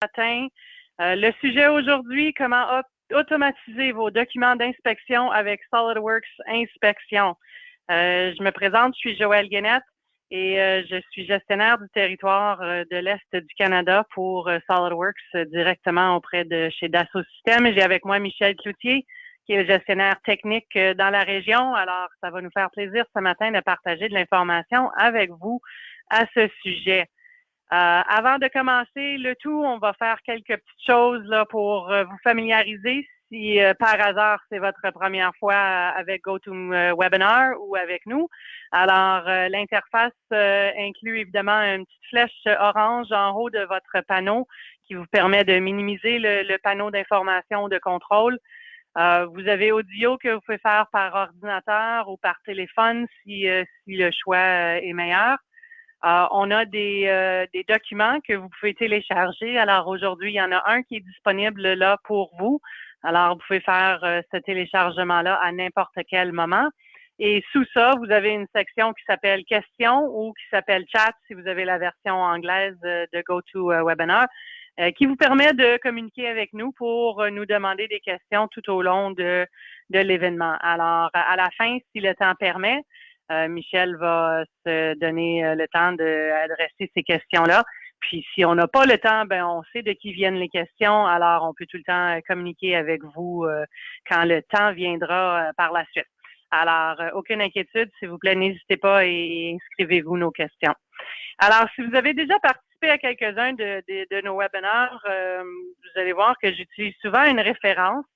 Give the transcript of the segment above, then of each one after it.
matin. Le sujet aujourd'hui, comment automatiser vos documents d'inspection avec SolidWorks Inspection. Je me présente, je suis Joëlle Guénette et je suis gestionnaire du territoire de l'Est du Canada pour SolidWorks directement auprès de chez Dassault Systèmes. J'ai avec moi Michel Cloutier, qui est le gestionnaire technique dans la région. Alors, ça va nous faire plaisir ce matin de partager de l'information avec vous à ce sujet. Avant de commencer le tout, on va faire quelques petites choses là pour vous familiariser si par hasard c'est votre première fois avec GoToWebinar ou avec nous. Alors, l'interface inclut évidemment une petite flèche orange en haut de votre panneau qui vous permet de minimiser le panneau d'information de contrôle. Vous avez audio que vous pouvez faire par ordinateur ou par téléphone si le choix est meilleur. On a des documents que vous pouvez télécharger. Alors aujourd'hui, il y en a un qui est disponible là pour vous. Alors vous pouvez faire ce téléchargement-là à n'importe quel moment. Et sous ça, vous avez une section qui s'appelle questions ou qui s'appelle chat si vous avez la version anglaise de GoToWebinar, qui vous permet de communiquer avec nous pour nous demander des questions tout au long de l'événement. Alors à la fin, si le temps permet, Michel va se donner le temps d'adresser ces questions-là. Puis, si on n'a pas le temps, ben on sait de qui viennent les questions. Alors, on peut tout le temps communiquer avec vous quand le temps viendra par la suite. Alors, aucune inquiétude, s'il vous plaît, n'hésitez pas et inscrivez-vous nos questions. Alors, si vous avez déjà participé à quelques-uns de nos webinaires, vous allez voir que j'utilise souvent une référence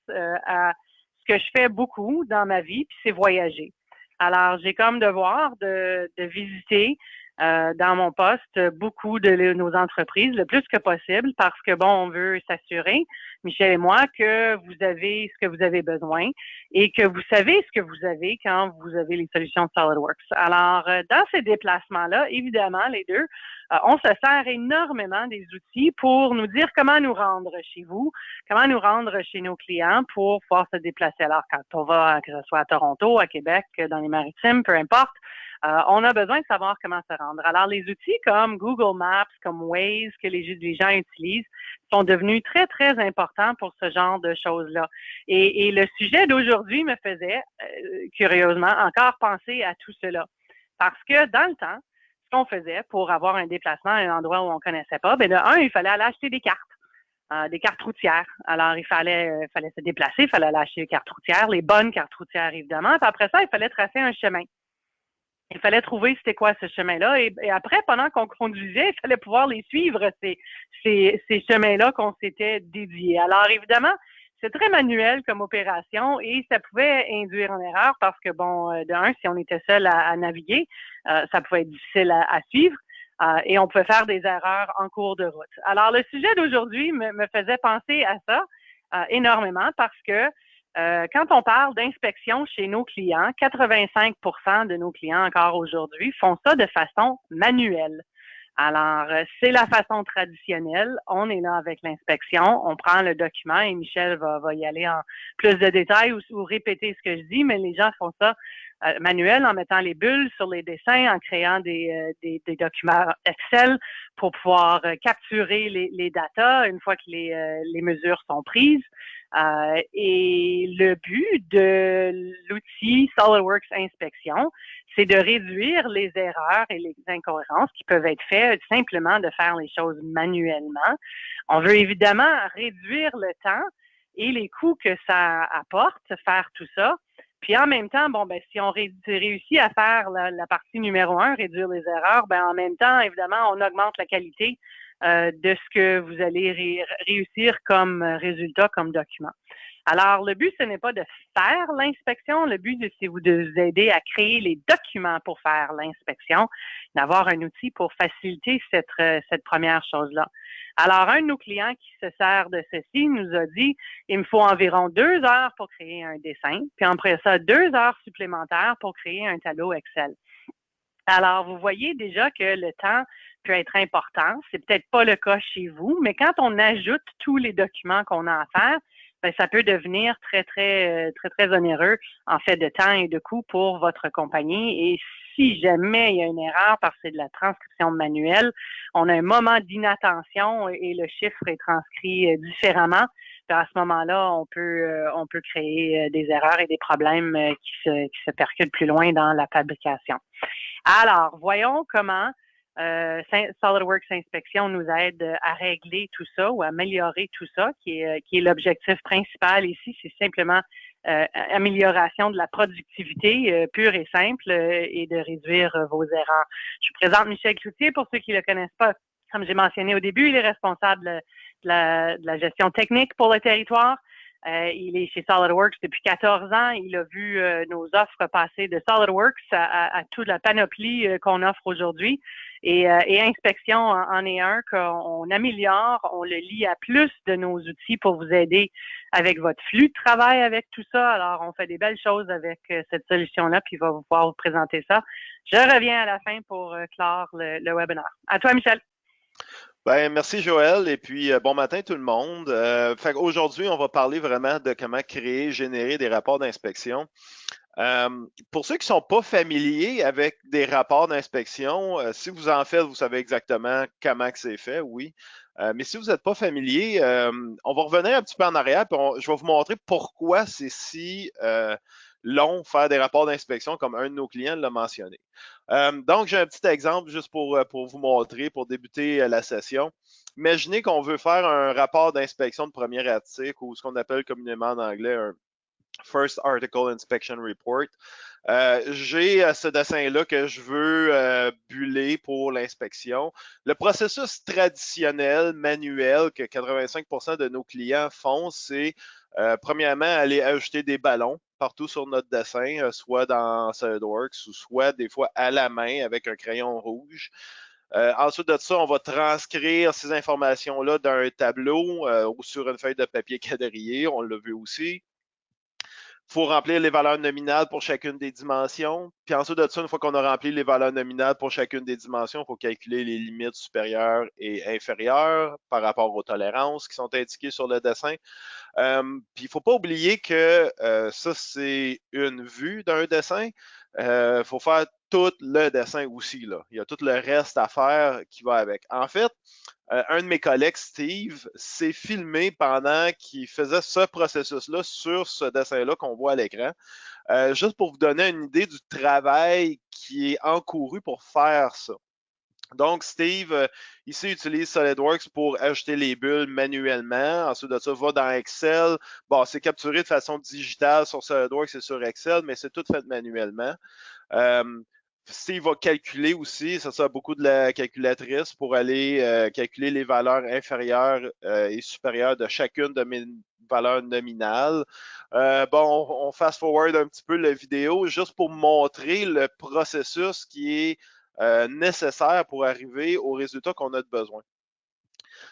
à ce que je fais beaucoup dans ma vie, puis c'est voyager. Alors, j'ai comme devoir de visiter dans mon poste beaucoup de nos entreprises, le plus que possible, parce que, bon, on veut s'assurer, Michel et moi, que vous avez ce que vous avez besoin et que vous savez ce que vous avez quand vous avez les solutions de SolidWorks. Alors, dans ces déplacements-là, évidemment, les deux, on se sert énormément des outils pour nous dire comment nous rendre chez vous, comment nous rendre chez nos clients pour pouvoir se déplacer. Alors, quand on va, que ce soit à Toronto, à Québec, dans les Maritimes, peu importe, on a besoin de savoir comment se rendre. Alors, les outils comme Google Maps, comme Waze, que les gens utilisent, sont devenus très, très importants pour ce genre de choses-là. Et le sujet d'aujourd'hui me faisait, curieusement, encore penser à tout cela. Parce que dans le temps, ce qu'on faisait pour avoir un déplacement à un endroit où on ne connaissait pas, bien de un, il fallait aller acheter des cartes routières. Alors, il fallait se déplacer, il fallait aller acheter des cartes routières, les bonnes cartes routières, évidemment. Puis après ça, il fallait tracer un chemin. Il fallait trouver c'était quoi ce chemin-là. Et après, pendant qu'on conduisait, il fallait pouvoir les suivre, ces chemins-là qu'on s'était dédiés. Alors, évidemment, c'est très manuel comme opération et ça pouvait induire en erreur parce que, bon, de un, si on était seul à naviguer, ça pouvait être difficile à suivre. Et on pouvait faire des erreurs en cours de route. Alors, le sujet d'aujourd'hui me faisait penser à ça énormément parce que quand on parle d'inspection chez nos clients, 85% de nos clients encore aujourd'hui font ça de façon manuelle. Alors, c'est la façon traditionnelle. On est là avec l'inspection, on prend le document et Michel va y aller en plus de détails ou répéter ce que je dis, mais les gens font ça manuel en mettant les bulles sur les dessins, en créant des documents Excel pour pouvoir capturer les datas une fois que les mesures sont prises. Et le but de l'outil SolidWorks Inspection, c'est de réduire les erreurs et les incohérences qui peuvent être faites simplement de faire les choses manuellement. On veut évidemment réduire le temps et les coûts que ça apporte, faire tout ça. Puis en même temps, bon, ben si on réussit à faire la partie numéro 1, réduire les erreurs, ben en même temps, évidemment, on augmente la qualité de ce que vous allez réussir comme résultat, comme document. Alors, le but, ce n'est pas de faire l'inspection. Le but, c'est de vous aider à créer les documents pour faire l'inspection, d'avoir un outil pour faciliter cette première chose-là. Alors, un de nos clients qui se sert de ceci nous a dit, il me faut environ 2 heures pour créer un dessin, puis après ça, 2 heures supplémentaires pour créer un tableau Excel. Alors, vous voyez déjà que le temps peut être important. C'est peut-être pas le cas chez vous, mais quand on ajoute tous les documents qu'on a à faire, ben, ça peut devenir très onéreux en fait de temps et de coût pour votre compagnie. Et si jamais il y a une erreur parce que c'est de la transcription manuelle, on a un moment d'inattention et le chiffre est transcrit différemment. Puis à ce moment-là, on peut créer des erreurs et des problèmes qui se percutent plus loin dans la fabrication. Alors, voyons comment SolidWorks Inspection nous aide à régler tout ça ou à améliorer tout ça, qui est l'objectif principal ici. C'est simplement amélioration de la productivité pure et simple et de réduire vos erreurs. Je vous présente Michel Cloutier, pour ceux qui ne le connaissent pas. Comme j'ai mentionné au début, il est responsable de la gestion technique pour le territoire. Il est chez SolidWorks depuis 14 ans. Il a vu nos offres passer de SolidWorks à toute la panoplie qu'on offre aujourd'hui. Et Inspection en est un qu'on améliore. On le lie à plus de nos outils pour vous aider avec votre flux de travail avec tout ça. Alors, on fait des belles choses avec cette solution-là, puis il va pouvoir vous présenter ça. Je reviens à la fin pour clore le webinaire. À toi, Michel. Ben, merci Joël et puis bon matin tout le monde. Aujourd'hui, on va parler vraiment de comment créer, générer des rapports d'inspection. Pour ceux qui ne sont pas familiers avec des rapports d'inspection, si vous en faites, vous savez exactement comment que c'est fait, oui. Mais si vous n'êtes pas familier, on va revenir un petit peu en arrière, puis je vais vous montrer pourquoi c'est si long faire des rapports d'inspection, comme un de nos clients l'a mentionné. Donc, j'ai un petit exemple juste pour vous montrer, pour débuter la session. Imaginez qu'on veut faire un rapport d'inspection de premier article ou ce qu'on appelle communément en anglais un First Article Inspection Report. J'ai ce dessin-là que je veux buller pour l'inspection. Le processus traditionnel, manuel, que 85% de nos clients font, c'est premièrement aller ajouter des ballons partout sur notre dessin, soit dans SolidWorks ou soit des fois à la main avec un crayon rouge. Ensuite de ça, on va transcrire ces informations-là d'un tableau ou sur une feuille de papier quadrillé, on l'a vu aussi. Il faut remplir les valeurs nominales pour chacune des dimensions. Puis ensuite de ça, une fois qu'on a rempli les valeurs nominales pour chacune des dimensions, il faut calculer les limites supérieures et inférieures par rapport aux tolérances qui sont indiquées sur le dessin. Puis il ne faut pas oublier que ça, c'est une vue d'un dessin. Il faut faire tout le dessin aussi, là. Il y a tout le reste à faire qui va avec. En fait, un de mes collègues, Steve, s'est filmé pendant qu'il faisait ce processus-là sur ce dessin-là qu'on voit à l'écran. Juste pour vous donner une idée du travail qui est encouru pour faire ça. Donc, Steve, ici, utilise SolidWorks pour ajouter les bulles manuellement. Ensuite de ça, va dans Excel. Bon, c'est capturé de façon digitale sur SolidWorks et sur Excel, mais c'est tout fait manuellement. Steve va calculer aussi, ça beaucoup de la calculatrice pour aller calculer les valeurs inférieures et supérieures de chacune de mes valeurs nominales. Bon, on fast forward un petit peu la vidéo juste pour montrer le processus qui est nécessaire pour arriver au résultat qu'on a de besoin.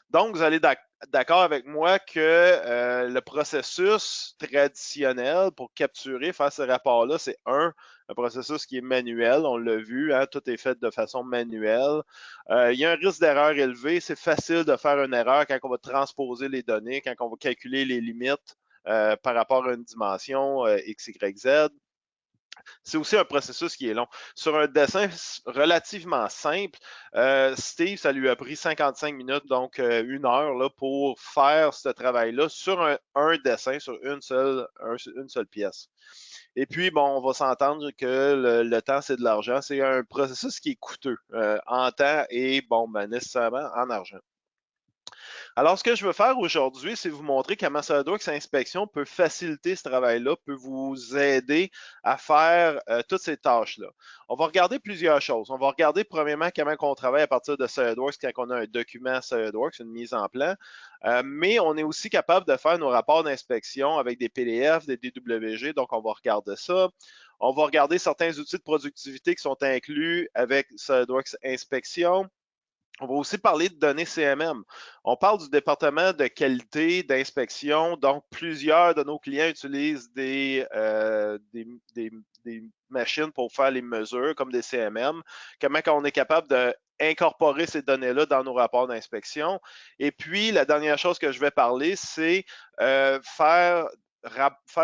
Donc, vous allez d'accord avec moi que le processus traditionnel pour capturer, faire ce rapport-là, c'est un processus qui est manuel, on l'a vu, hein, tout est fait de façon manuelle. Il y a un risque d'erreur élevé, c'est facile de faire une erreur quand on va transposer les données, quand on va calculer les limites par rapport à une dimension X, Y, Z. C'est aussi un processus qui est long. Sur un dessin relativement simple, Steve, ça lui a pris 55 minutes, donc 1 heure là, pour faire ce travail-là sur un dessin, sur une seule pièce. Et puis, bon, on va s'entendre que le temps, c'est de l'argent. C'est un processus qui est coûteux en temps et, bon, ben, nécessairement en argent. Alors, ce que je veux faire aujourd'hui, c'est vous montrer comment SolidWorks Inspection peut faciliter ce travail-là, peut vous aider à faire toutes ces tâches-là. On va regarder plusieurs choses. On va regarder premièrement comment on travaille à partir de SolidWorks quand on a un document SolidWorks, une mise en plan, mais on est aussi capable de faire nos rapports d'inspection avec des PDF, des DWG, donc on va regarder ça. On va regarder certains outils de productivité qui sont inclus avec SolidWorks Inspection. On va aussi parler de données CMM. On parle du département de qualité, d'inspection. Donc, plusieurs de nos clients utilisent des machines pour faire les mesures, comme des CMM. Comment on est capable d'incorporer ces données-là dans nos rapports d'inspection. Et puis, la dernière chose que je vais parler, c'est faire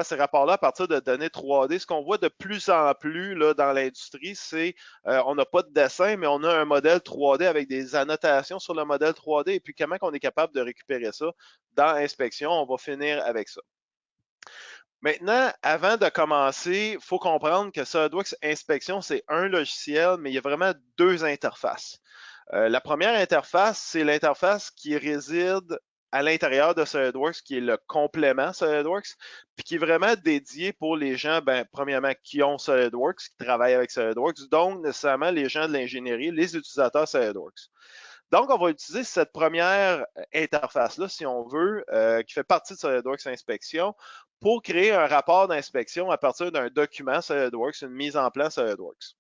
ces rapports-là à partir de données 3D. Ce qu'on voit de plus en plus là, dans l'industrie, c'est on n'a pas de dessin, mais on a un modèle 3D avec des annotations sur le modèle 3D. Et puis, comment on est capable de récupérer ça dans l'inspection? On va finir avec ça. Maintenant, avant de commencer, il faut comprendre que SolidWorks Inspection, c'est un logiciel, mais il y a vraiment deux interfaces. La première interface, c'est l'interface qui réside à l'intérieur de SolidWorks, qui est le complément SolidWorks, puis qui est vraiment dédié pour les gens, premièrement, qui ont SolidWorks, qui travaillent avec SolidWorks, donc nécessairement les gens de l'ingénierie, les utilisateurs SolidWorks. Donc, on va utiliser cette première interface-là, si on veut, qui fait partie de SolidWorks Inspection, pour créer un rapport d'inspection à partir d'un document SolidWorks, une mise en plan SolidWorks.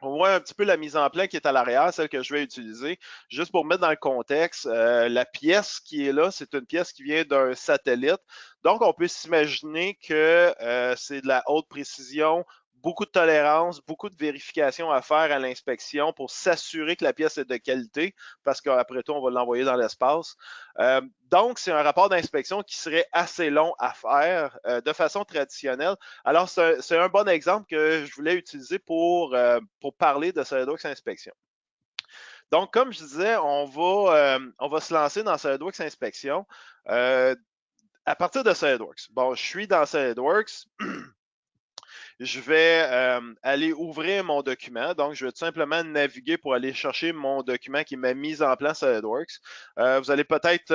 On voit un petit peu la mise en plan qui est à l'arrière, celle que je vais utiliser. Juste pour mettre dans le contexte, la pièce qui est là, c'est une pièce qui vient d'un satellite. Donc, on peut s'imaginer que c'est de la haute précision, beaucoup de tolérance, beaucoup de vérification à faire à l'inspection pour s'assurer que la pièce est de qualité, parce qu'après tout, on va l'envoyer dans l'espace. Donc, c'est un rapport d'inspection qui serait assez long à faire de façon traditionnelle. Alors, c'est un bon exemple que je voulais utiliser pour parler de SolidWorks Inspection. Donc, comme je disais, on va se lancer dans SolidWorks Inspection à partir de SolidWorks. Bon, je suis dans SolidWorks. Je vais aller ouvrir mon document. Donc, je vais tout simplement naviguer pour aller chercher mon document qui est ma mise en place SolidWorks. Vous allez peut-être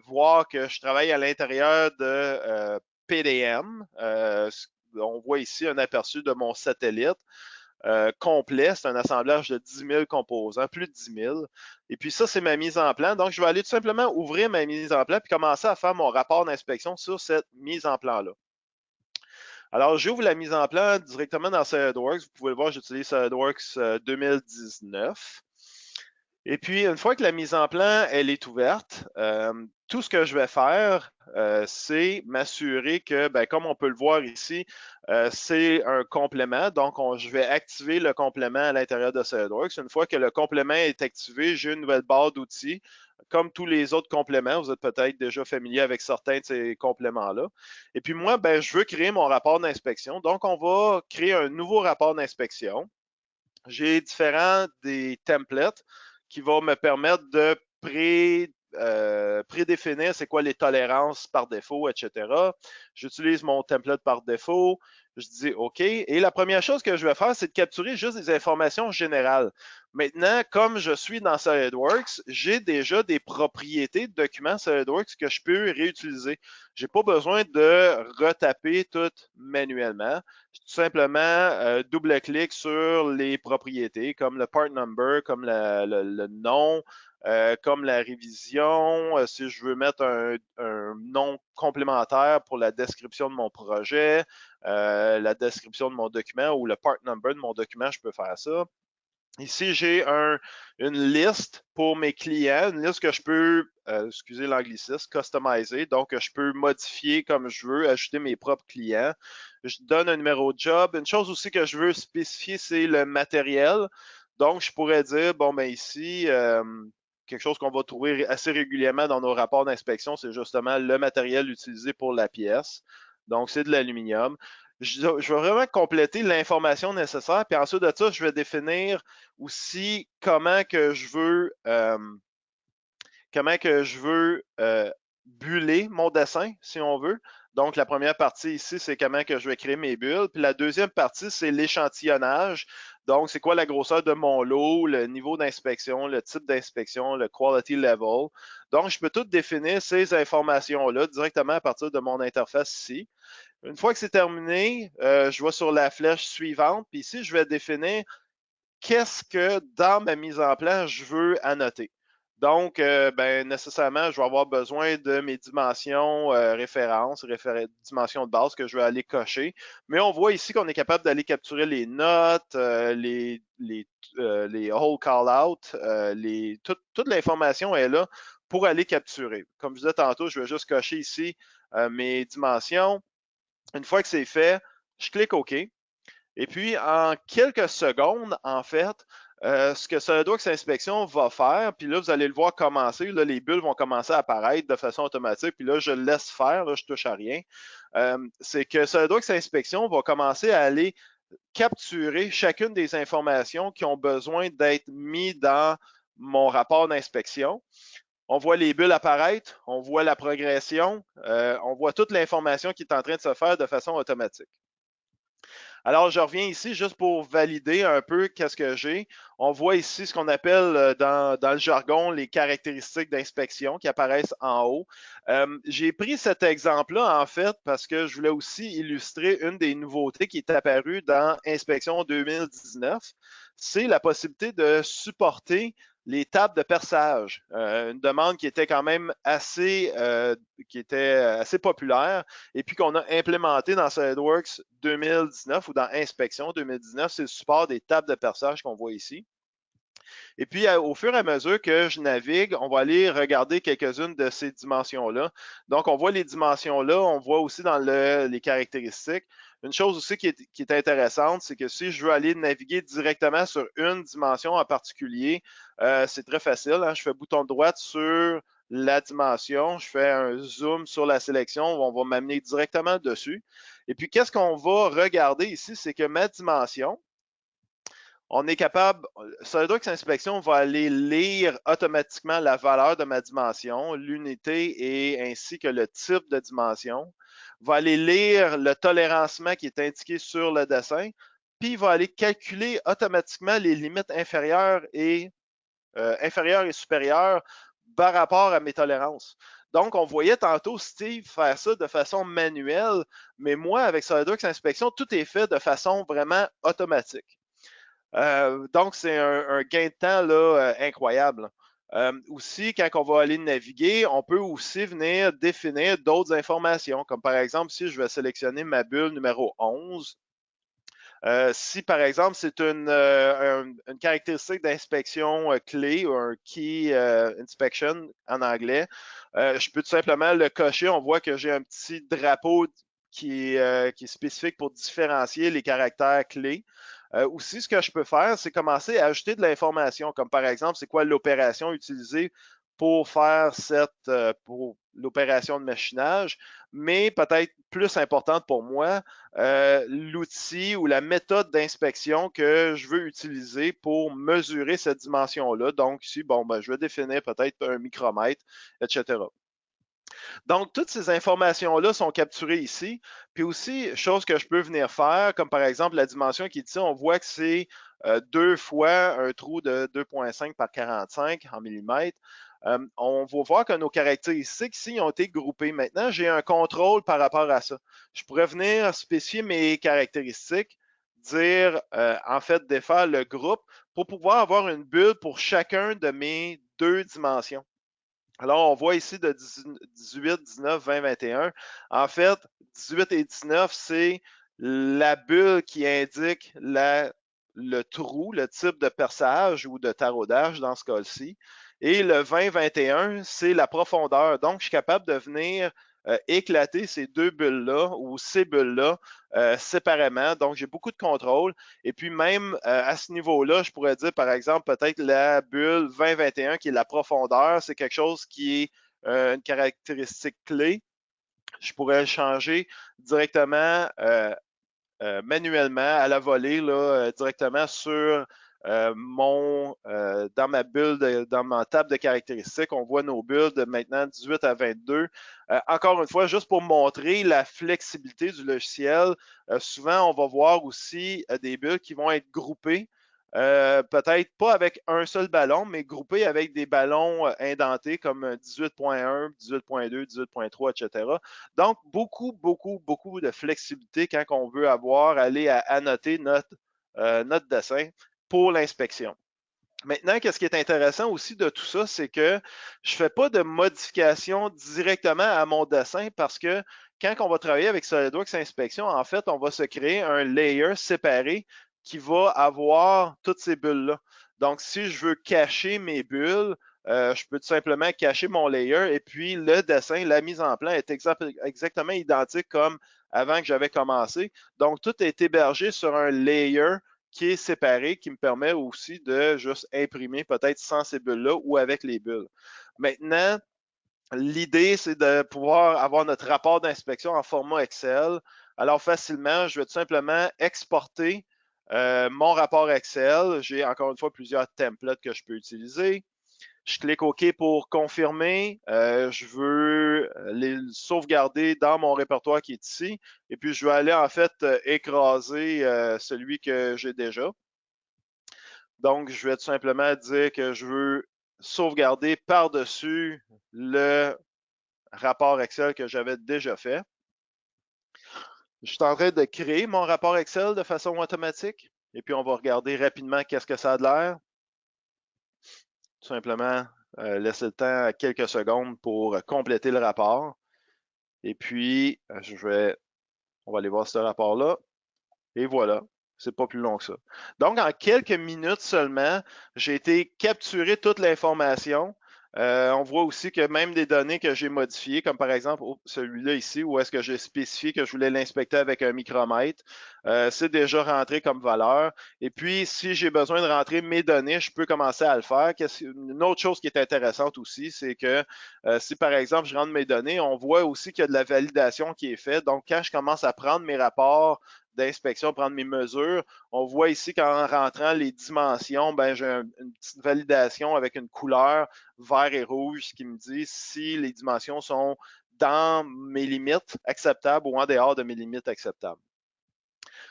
voir que je travaille à l'intérieur de PDM. On voit ici un aperçu de mon satellite. Complet, c'est un assemblage de 10 000 composants, plus de 10 000. Et puis ça, c'est ma mise en plan. Donc, je vais aller tout simplement ouvrir ma mise en plan puis commencer à faire mon rapport d'inspection sur cette mise en plan-là. Alors, j'ouvre la mise en plan directement dans SolidWorks. Vous pouvez le voir, j'utilise SolidWorks 2019. Et puis, une fois que la mise en plan, elle est ouverte, tout ce que je vais faire, c'est m'assurer que, comme on peut le voir ici, c'est un complément. Donc, je vais activer le complément à l'intérieur de SolidWorks. Une fois que le complément est activé, j'ai une nouvelle barre d'outils. Comme tous les autres compléments, vous êtes peut-être déjà familier avec certains de ces compléments-là. Et puis moi, je veux créer mon rapport d'inspection. Donc, on va créer un nouveau rapport d'inspection. J'ai des templates qui vont me permettre de prédéfinir c'est quoi les tolérances par défaut, etc. J'utilise mon template par défaut. Je dis OK. Et la première chose que je vais faire, c'est de capturer juste des informations générales. Maintenant, comme je suis dans SolidWorks, j'ai déjà des propriétés de documents SolidWorks que je peux réutiliser. Je n'ai pas besoin de retaper tout manuellement. Tout simplement double-clic sur les propriétés, comme le part number, comme le nom, comme la révision, si je veux mettre un nom complémentaire pour la description de mon projet, la description de mon document ou le part number de mon document, je peux faire ça. Ici, j'ai une liste pour mes clients, une liste que je peux, excusez l'anglicisme, customiser. Donc, je peux modifier comme je veux, ajouter mes propres clients. Je donne un numéro de job. Une chose aussi que je veux spécifier, c'est le matériel. Donc, je pourrais dire, ici, quelque chose qu'on va trouver assez régulièrement dans nos rapports d'inspection, c'est justement le matériel utilisé pour la pièce. Donc, c'est de l'aluminium. Je vais vraiment compléter l'information nécessaire, puis ensuite de ça, je vais définir aussi comment que je veux buller mon dessin, si on veut. Donc, la première partie ici, c'est comment que je vais créer mes bulles. Puis la deuxième partie, c'est l'échantillonnage. Donc, c'est quoi la grosseur de mon lot, le niveau d'inspection, le type d'inspection, le quality level. Donc, je peux tout définir ces informations-là directement à partir de mon interface ici. Une fois que c'est terminé, je vais sur la flèche suivante. Puis ici, je vais définir qu'est-ce que dans ma mise en place, je veux annoter. Donc, ben, nécessairement, je vais avoir besoin de mes dimensions références, dimensions de base que je vais aller cocher. Mais on voit ici qu'on est capable d'aller capturer les notes, les whole call-out, toute l'information est là pour aller capturer. Comme je disais tantôt, je vais juste cocher ici mes dimensions. Une fois que c'est fait, je clique OK. Et puis, en quelques secondes, en fait, ce que SolidWorks Inspection va faire, puis là, vous allez le voir commencer, là, les bulles vont commencer à apparaître de façon automatique, puis là, je le laisse faire, là, je touche à rien. C'est que SolidWorks Inspection va commencer à aller capturer chacune des informations qui ont besoin d'être mises dans mon rapport d'inspection. On voit les bulles apparaître, on voit la progression, on voit toute l'information qui est en train de se faire de façon automatique. Alors, je reviens ici juste pour valider un peu qu'est-ce que j'ai. On voit ici ce qu'on appelle dans le jargon les caractéristiques d'inspection qui apparaissent en haut. J'ai pris cet exemple-là, en fait, parce que je voulais aussi illustrer une des nouveautés qui est apparue dans Inspection 2019. C'est la possibilité de supporter les tables de perçage, une demande qui était quand même qui était assez populaire et puis qu'on a implémenté dans SolidWorks 2019 ou dans Inspection 2019, c'est le support des tables de perçage qu'on voit ici. Et puis, au fur et à mesure que je navigue, on va aller regarder quelques-unes de ces dimensions-là. Donc, on voit les dimensions-là, on voit aussi dans les caractéristiques. Une chose aussi qui est intéressante, c'est que si je veux aller naviguer directement sur une dimension en particulier, c'est très facile. Hein? Je fais bouton droit sur la dimension, je fais un zoom sur la sélection, on va m'amener directement dessus. Et puis, qu'est-ce qu'on va regarder ici, c'est que ma dimension, on est capable, SolidWorks Inspection va aller lire automatiquement la valeur de ma dimension, l'unité et ainsi que le type de dimension, va aller lire le tolérancement qui est indiqué sur le dessin, puis il va aller calculer automatiquement les limites inférieures et supérieures par rapport à mes tolérances. Donc, on voyait tantôt Steve faire ça de façon manuelle, mais moi, avec SolidWorks Inspection, tout est fait de façon vraiment automatique. Donc, c'est un gain de temps là, incroyable. Aussi, quand on va aller naviguer, on peut aussi venir définir d'autres informations, comme par exemple, si je vais sélectionner ma bulle numéro 11, si par exemple c'est une caractéristique d'inspection clé ou un key inspection en anglais, je peux tout simplement le cocher. On voit que j'ai un petit drapeau qui est spécifique pour différencier les caractères clés. Aussi, ce que je peux faire, c'est commencer à ajouter de l'information, comme par exemple, c'est quoi l'opération utilisée pour faire pour l'opération de machinage, mais peut-être plus importante pour moi, l'outil ou la méthode d'inspection que je veux utiliser pour mesurer cette dimension-là. Donc, ici, bon, ben, je vais définir peut-être un micromètre, etc. Donc, toutes ces informations-là sont capturées ici. Puis aussi, chose que je peux venir faire, comme par exemple la dimension qui est ici, on voit que c'est 2 fois un trou de 2,5 par 45 en millimètres. On va voir que nos caractéristiques ici ont été groupées. Maintenant, j'ai un contrôle par rapport à ça. Je pourrais venir spécifier mes caractéristiques, dire, en fait, défaire le groupe pour pouvoir avoir une bulle pour chacun de mes deux dimensions. Alors, on voit ici de 18, 19, 20, 21. En fait, 18 et 19, c'est la bulle qui indique le trou, le type de perçage ou de taraudage dans ce cas-ci. Et le 20, 21, c'est la profondeur. Donc, je suis capable de venir éclater ces deux bulles-là ou ces bulles-là séparément. Donc, j'ai beaucoup de contrôle. Et puis, même à ce niveau-là, je pourrais dire, par exemple, peut-être la bulle 20-21 qui est la profondeur, c'est quelque chose qui est une caractéristique clé. Je pourrais le changer directement manuellement à la volée, là, directement sur dans ma bulle, dans ma table de caractéristiques, on voit nos bulles de maintenant 18 à 22. Encore une fois, juste pour montrer la flexibilité du logiciel, souvent on va voir aussi des bulles qui vont être groupées. Peut-être pas avec un seul ballon, mais groupées avec des ballons indentés comme 18.1, 18.2, 18.3, etc. Donc, beaucoup de flexibilité quand on veut aller à annoter notre dessin pour l'inspection. Maintenant, qu'est-ce qui est intéressant aussi de tout ça, c'est que je ne fais pas de modification directement à mon dessin parce que quand on va travailler avec SolidWorks Inspection, en fait, on va se créer un layer séparé qui va avoir toutes ces bulles-là. Donc, si je veux cacher mes bulles, je peux tout simplement cacher mon layer et puis le dessin, la mise en plan est exactement identique comme avant que j'avais commencé. Donc, tout est hébergé sur un layer qui est séparé, qui me permet aussi de juste imprimer peut-être sans ces bulles-là ou avec les bulles. Maintenant, l'idée, c'est de pouvoir avoir notre rapport d'inspection en format Excel. Alors, facilement, je vais tout simplement exporter mon rapport Excel. J'ai encore une fois plusieurs templates que je peux utiliser. Je clique OK pour confirmer. Je veux les sauvegarder dans mon répertoire qui est ici. Et puis, je vais aller en fait écraser celui que j'ai déjà. Donc, je vais tout simplement dire que je veux sauvegarder par-dessus le rapport Excel que j'avais déjà fait. Je suis en train de créer mon rapport Excel de façon automatique. Et puis, on va regarder rapidement qu'est-ce que ça a de l'air. Tout simplement, laisser le temps à quelques secondes pour compléter le rapport. Et puis, on va aller voir ce rapport-là. Et voilà, c'est pas plus long que ça. Donc, en quelques minutes seulement, j'ai été capturer toute l'information. On voit aussi que même des données que j'ai modifiées, comme par exemple celui-là ici, où est-ce que j'ai spécifié que je voulais l'inspecter avec un micromètre, c'est déjà rentré comme valeur. Et puis, si j'ai besoin de rentrer mes données, je peux commencer à le faire. Une autre chose qui est intéressante aussi, c'est que si par exemple je rentre mes données, on voit aussi qu'il y a de la validation qui est faite. Donc, quand je commence à prendre mes rapports d'inspection, prendre mes mesures. On voit ici qu'en rentrant les dimensions, ben, j'ai une petite validation avec une couleur vert et rouge, ce qui me dit si les dimensions sont dans mes limites acceptables ou en dehors de mes limites acceptables.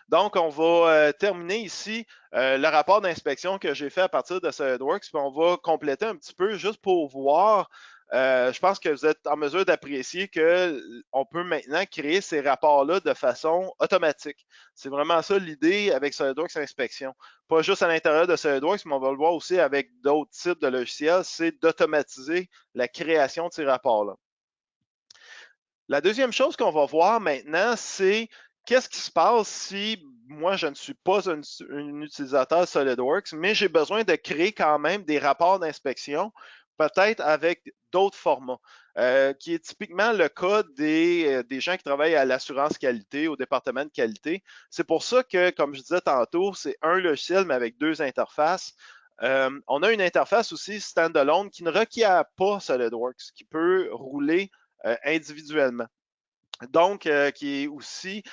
Donc, on va terminer ici le rapport d'inspection que j'ai fait à partir de SolidWorks, puis on va compléter un petit peu juste pour voir. Je pense que vous êtes en mesure d'apprécier qu'on peut maintenant créer ces rapports-là de façon automatique. C'est vraiment ça l'idée avec SolidWorks Inspection. Pas juste à l'intérieur de SolidWorks, mais on va le voir aussi avec d'autres types de logiciels, c'est d'automatiser la création de ces rapports-là. La deuxième chose qu'on va voir maintenant, c'est qu'est-ce qui se passe si moi, je ne suis pas un utilisateur SolidWorks, mais j'ai besoin de créer quand même des rapports d'inspection, peut-être avec d'autres formats, qui est typiquement le cas des gens qui travaillent à l'assurance qualité, au département de qualité. C'est pour ça que, comme je disais tantôt, c'est un logiciel, mais avec deux interfaces. On a une interface aussi standalone qui ne requiert pas SolidWorks, qui peut rouler individuellement. Donc, qui est aussi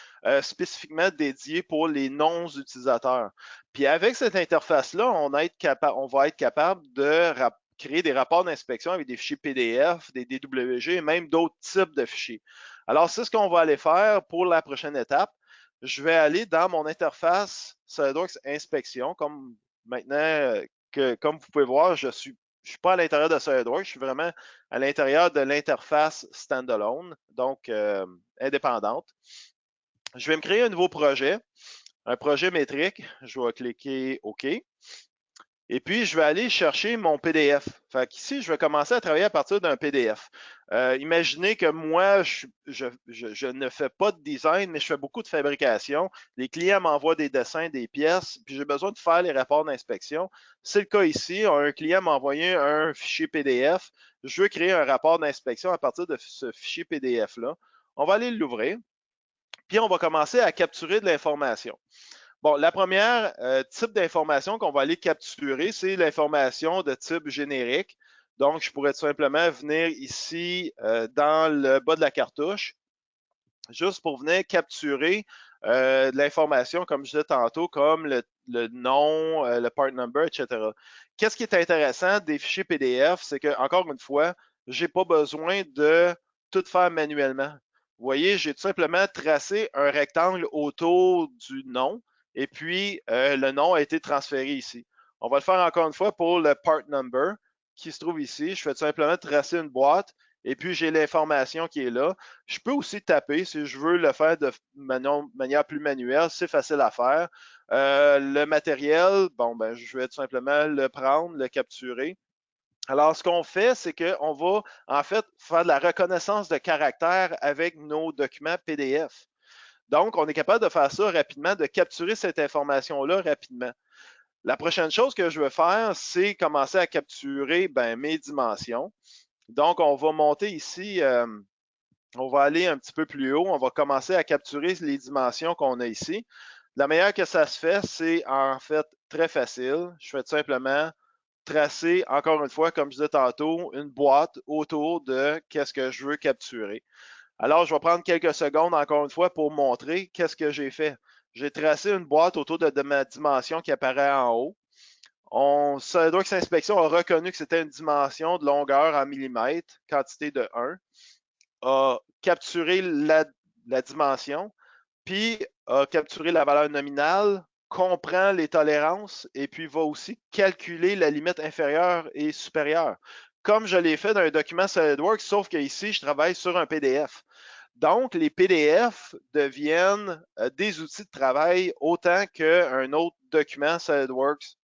spécifiquement dédié pour les non-utilisateurs. Puis avec cette interface-là, on va être capable de créer des rapports d'inspection avec des fichiers PDF, des DWG et même d'autres types de fichiers. Alors, c'est ce qu'on va aller faire pour la prochaine étape. Je vais aller dans mon interface SolidWorks Inspection, comme maintenant, comme vous pouvez voir, je suis pas à l'intérieur de SolidWorks, je suis vraiment à l'intérieur de l'interface standalone, donc indépendante. Je vais me créer un nouveau projet, un projet métrique. Je vais cliquer OK. Et puis, je vais aller chercher mon PDF. Fait qu'ici, je vais commencer à travailler à partir d'un PDF. Imaginez que moi, je ne fais pas de design, mais je fais beaucoup de fabrication. Les clients m'envoient des dessins, des pièces, puis j'ai besoin de faire les rapports d'inspection. C'est le cas ici. Un client m'a envoyé un fichier PDF. Je veux créer un rapport d'inspection à partir de ce fichier PDF-là. On va aller l'ouvrir, puis on va commencer à capturer de l'information. Bon, la première type d'information qu'on va aller capturer, c'est l'information de type générique. Donc, je pourrais tout simplement venir ici dans le bas de la cartouche, juste pour venir capturer de l'information, comme je disais tantôt, comme le nom, le part number, etc. Qu'est-ce qui est intéressant des fichiers PDF, c'est que, encore une fois, je n'ai pas besoin de tout faire manuellement. Vous voyez, j'ai tout simplement tracé un rectangle autour du nom et puis le nom a été transféré ici. On va le faire encore une fois pour le part number qui se trouve ici. Je fais tout simplement tracer une boîte et puis j'ai l'information qui est là. Je peux aussi taper si je veux le faire de manière plus manuelle, c'est facile à faire. Le matériel, bon, ben, je vais tout simplement le prendre, le capturer. Alors, ce qu'on fait, c'est qu'on va en fait faire de la reconnaissance de caractère avec nos documents PDF. Donc, on est capable de faire ça rapidement, de capturer cette information-là rapidement. La prochaine chose que je veux faire, c'est commencer à capturer mes dimensions. Donc, on va monter ici, on va aller un petit peu plus haut, on va commencer à capturer les dimensions qu'on a ici. La manière que ça se fait, c'est en fait très facile. Je fais tout simplement tracer, encore une fois, comme je disais tantôt, une boîte autour de qu'est-ce que je veux capturer. Alors, je vais prendre quelques secondes, encore une fois, pour montrer qu'est-ce que j'ai fait. J'ai tracé une boîte autour de ma dimension qui apparaît en haut. SolidWorks Inspection a reconnu que c'était une dimension de longueur en millimètres, quantité de 1, a capturé la dimension, puis a capturé la valeur nominale, comprend les tolérances et puis va aussi calculer la limite inférieure et supérieure. Comme je l'ai fait dans un document SolidWorks, sauf qu'ici, je travaille sur un PDF. Donc, les PDF deviennent des outils de travail autant qu'un autre document SolidWorks.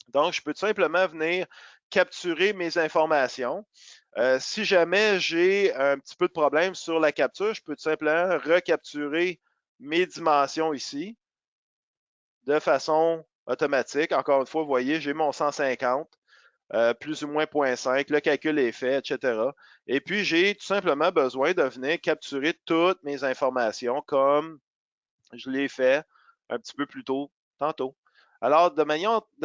Donc, je peux tout simplement venir capturer mes informations. Si jamais j'ai un petit peu de problème sur la capture, je peux tout simplement recapturer mes dimensions ici de façon automatique. Encore une fois, vous voyez, j'ai mon 150, plus ou moins 0.5, le calcul est fait, etc. Et puis, j'ai tout simplement besoin de venir capturer toutes mes informations comme je l'ai fait un petit peu plus tôt, tantôt. Alors, de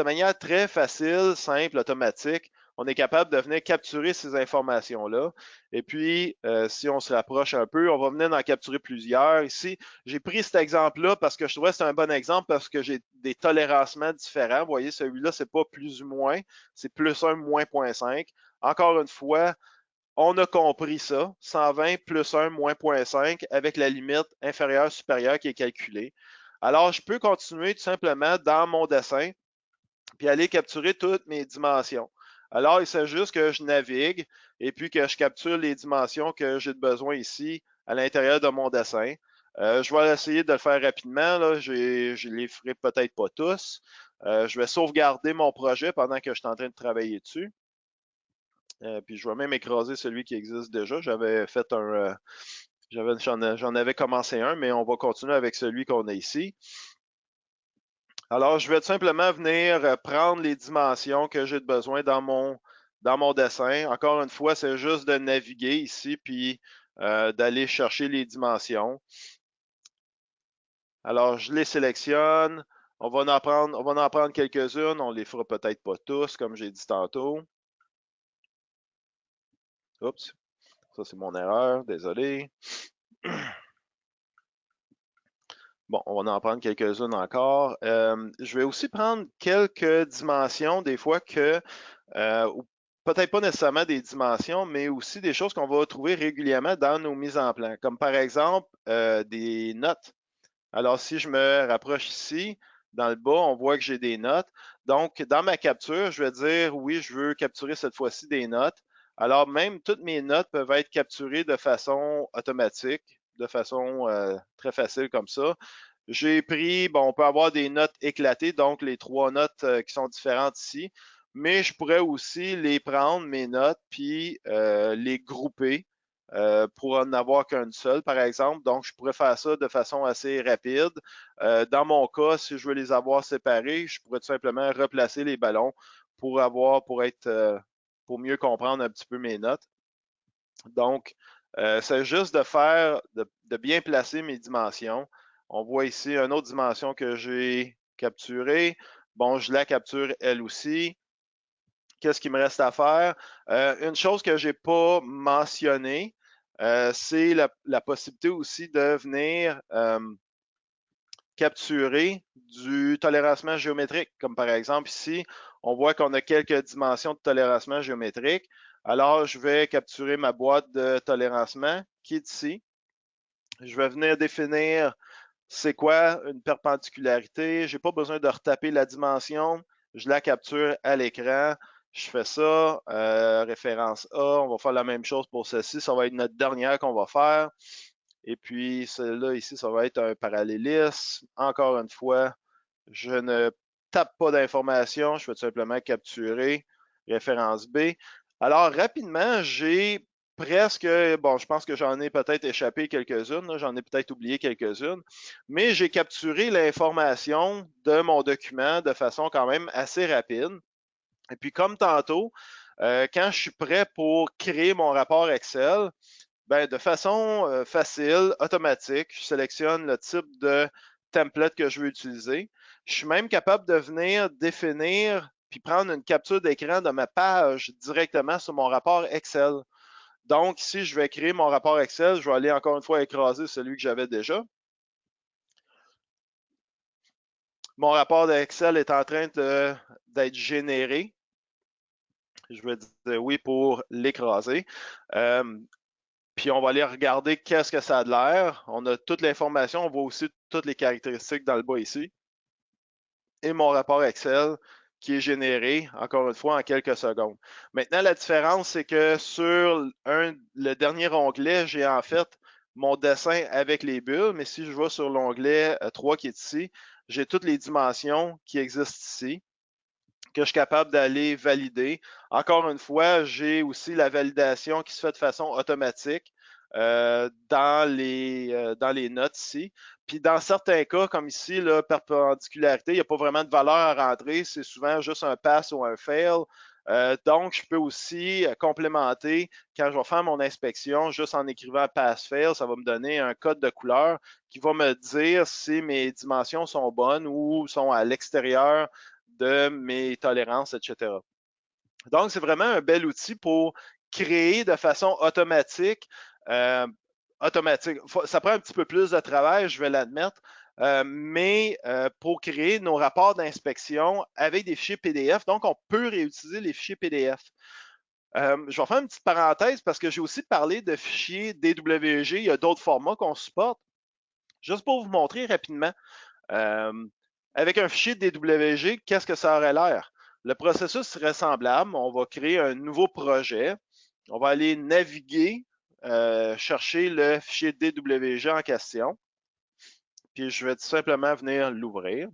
manière très facile, simple, automatique, on est capable de venir capturer ces informations-là. Et puis, si on se rapproche un peu, on va venir en capturer plusieurs. Ici, j'ai pris cet exemple-là parce que je trouvais que c'est un bon exemple parce que j'ai des tolérancements différents. Vous voyez, celui-là, c'est pas plus ou moins, c'est plus 1, moins 0.5. Encore une fois, on a compris ça, 120 plus 1 moins 0.5 avec la limite inférieure-supérieure qui est calculée. Alors, je peux continuer tout simplement dans mon dessin puis aller capturer toutes mes dimensions. Alors, il s'agit juste que je navigue et puis que je capture les dimensions que j'ai besoin ici à l'intérieur de mon dessin. Je vais essayer de le faire rapidement. Là. Je ne les ferai peut-être pas tous. Je vais sauvegarder mon projet pendant que je suis en train de travailler dessus. Puis je vais même écraser celui qui existe déjà. J'avais fait j'en avais commencé un, mais on va continuer avec celui qu'on a ici. Alors, je vais tout simplement venir prendre les dimensions que j'ai besoin dans mon dessin. Encore une fois, c'est juste de naviguer ici, puis d'aller chercher les dimensions. Alors, je les sélectionne. On va en prendre quelques-unes. On les fera peut-être pas tous, comme j'ai dit tantôt. Oups, ça c'est mon erreur, désolé. Bon, on va en prendre quelques-unes encore. Je vais aussi prendre quelques dimensions, des fois que, peut-être pas nécessairement des dimensions, mais aussi des choses qu'on va trouver régulièrement dans nos mises en plan, comme par exemple des notes. Alors, si je me rapproche ici, dans le bas, on voit que j'ai des notes. Donc, dans ma capture, je vais dire, oui, je veux capturer cette fois-ci des notes. Alors, même toutes mes notes peuvent être capturées de façon automatique, de façon très facile comme ça. J'ai pris, bon, on peut avoir des notes éclatées, donc les 3 notes qui sont différentes ici, mais je pourrais aussi les prendre, mes notes, puis les grouper pour en avoir qu'une seule, par exemple. Donc, je pourrais faire ça de façon assez rapide. Dans mon cas, si je veux les avoir séparés, je pourrais tout simplement replacer les ballons pour pour mieux comprendre un petit peu mes notes. Donc, c'est juste de bien placer mes dimensions. On voit ici une autre dimension que j'ai capturée. Bon, je la capture elle aussi. Qu'est-ce qu'il me reste à faire? Une chose que je n'ai pas mentionnée, c'est la possibilité aussi de venir capturer du tolérancement géométrique. Comme par exemple ici, on voit qu'on a quelques dimensions de tolérancement géométrique. Alors, je vais capturer ma boîte de tolérancement qui est ici. Je vais venir définir c'est quoi une perpendicularité. Je n'ai pas besoin de retaper la dimension. Je la capture à l'écran. Je fais ça, référence A, on va faire la même chose pour ceci, ça va être notre dernière qu'on va faire. Et puis, celle-là ici, ça va être un parallélisme. Encore une fois, je ne tape pas d'informations, je fais tout simplement capturer, référence B. Alors, rapidement, j'ai presque, bon, je pense que j'en ai peut-être échappé quelques-unes, j'en ai peut-être oublié quelques-unes, mais j'ai capturé l'information de mon document de façon quand même assez rapide. Et puis, comme tantôt, quand je suis prêt pour créer mon rapport Excel, ben, de façon facile, automatique, je sélectionne le type de template que je veux utiliser. Je suis même capable de venir définir puis prendre une capture d'écran de ma page directement sur mon rapport Excel. Donc, ici, je vais créer mon rapport Excel. Je vais aller encore une fois écraser celui que j'avais déjà. Mon rapport d'Excel est en train d'être généré. Je vais dire oui pour l'écraser. Puis on va aller regarder qu'est-ce que ça a de l'air. On a toute l'information, on voit aussi toutes les caractéristiques dans le bas ici. Et mon rapport Excel qui est généré, encore une fois, en quelques secondes. Maintenant, la différence, c'est que sur le dernier onglet, j'ai en fait mon dessin avec les bulles, mais si je vais sur l'onglet 3 qui est ici, j'ai toutes les dimensions qui existent ici, que je suis capable d'aller valider. Encore une fois, j'ai aussi la validation qui se fait de façon automatique dans les notes ici. Puis dans certains cas, comme ici, la perpendicularité, il n'y a pas vraiment de valeur à rentrer, c'est souvent juste un pass ou un fail. Donc, je peux aussi complémenter quand je vais faire mon inspection, juste en écrivant pass-fail, ça va me donner un code de couleur qui va me dire si mes dimensions sont bonnes ou sont à l'extérieur de mes tolérances, etc. Donc, c'est vraiment un bel outil pour créer de façon automatique. Ça prend un petit peu plus de travail, je vais l'admettre, mais pour créer nos rapports d'inspection avec des fichiers PDF, donc on peut réutiliser les fichiers PDF. Je vais faire une petite parenthèse parce que j'ai aussi parlé de fichiers DWG. Il y a d'autres formats qu'on supporte. Juste pour vous montrer rapidement, avec un fichier DWG, qu'est-ce que ça aurait l'air? Le processus serait semblable. On va créer un nouveau projet. On va aller naviguer, chercher le fichier DWG en question. Puis je vais tout simplement venir l'ouvrir.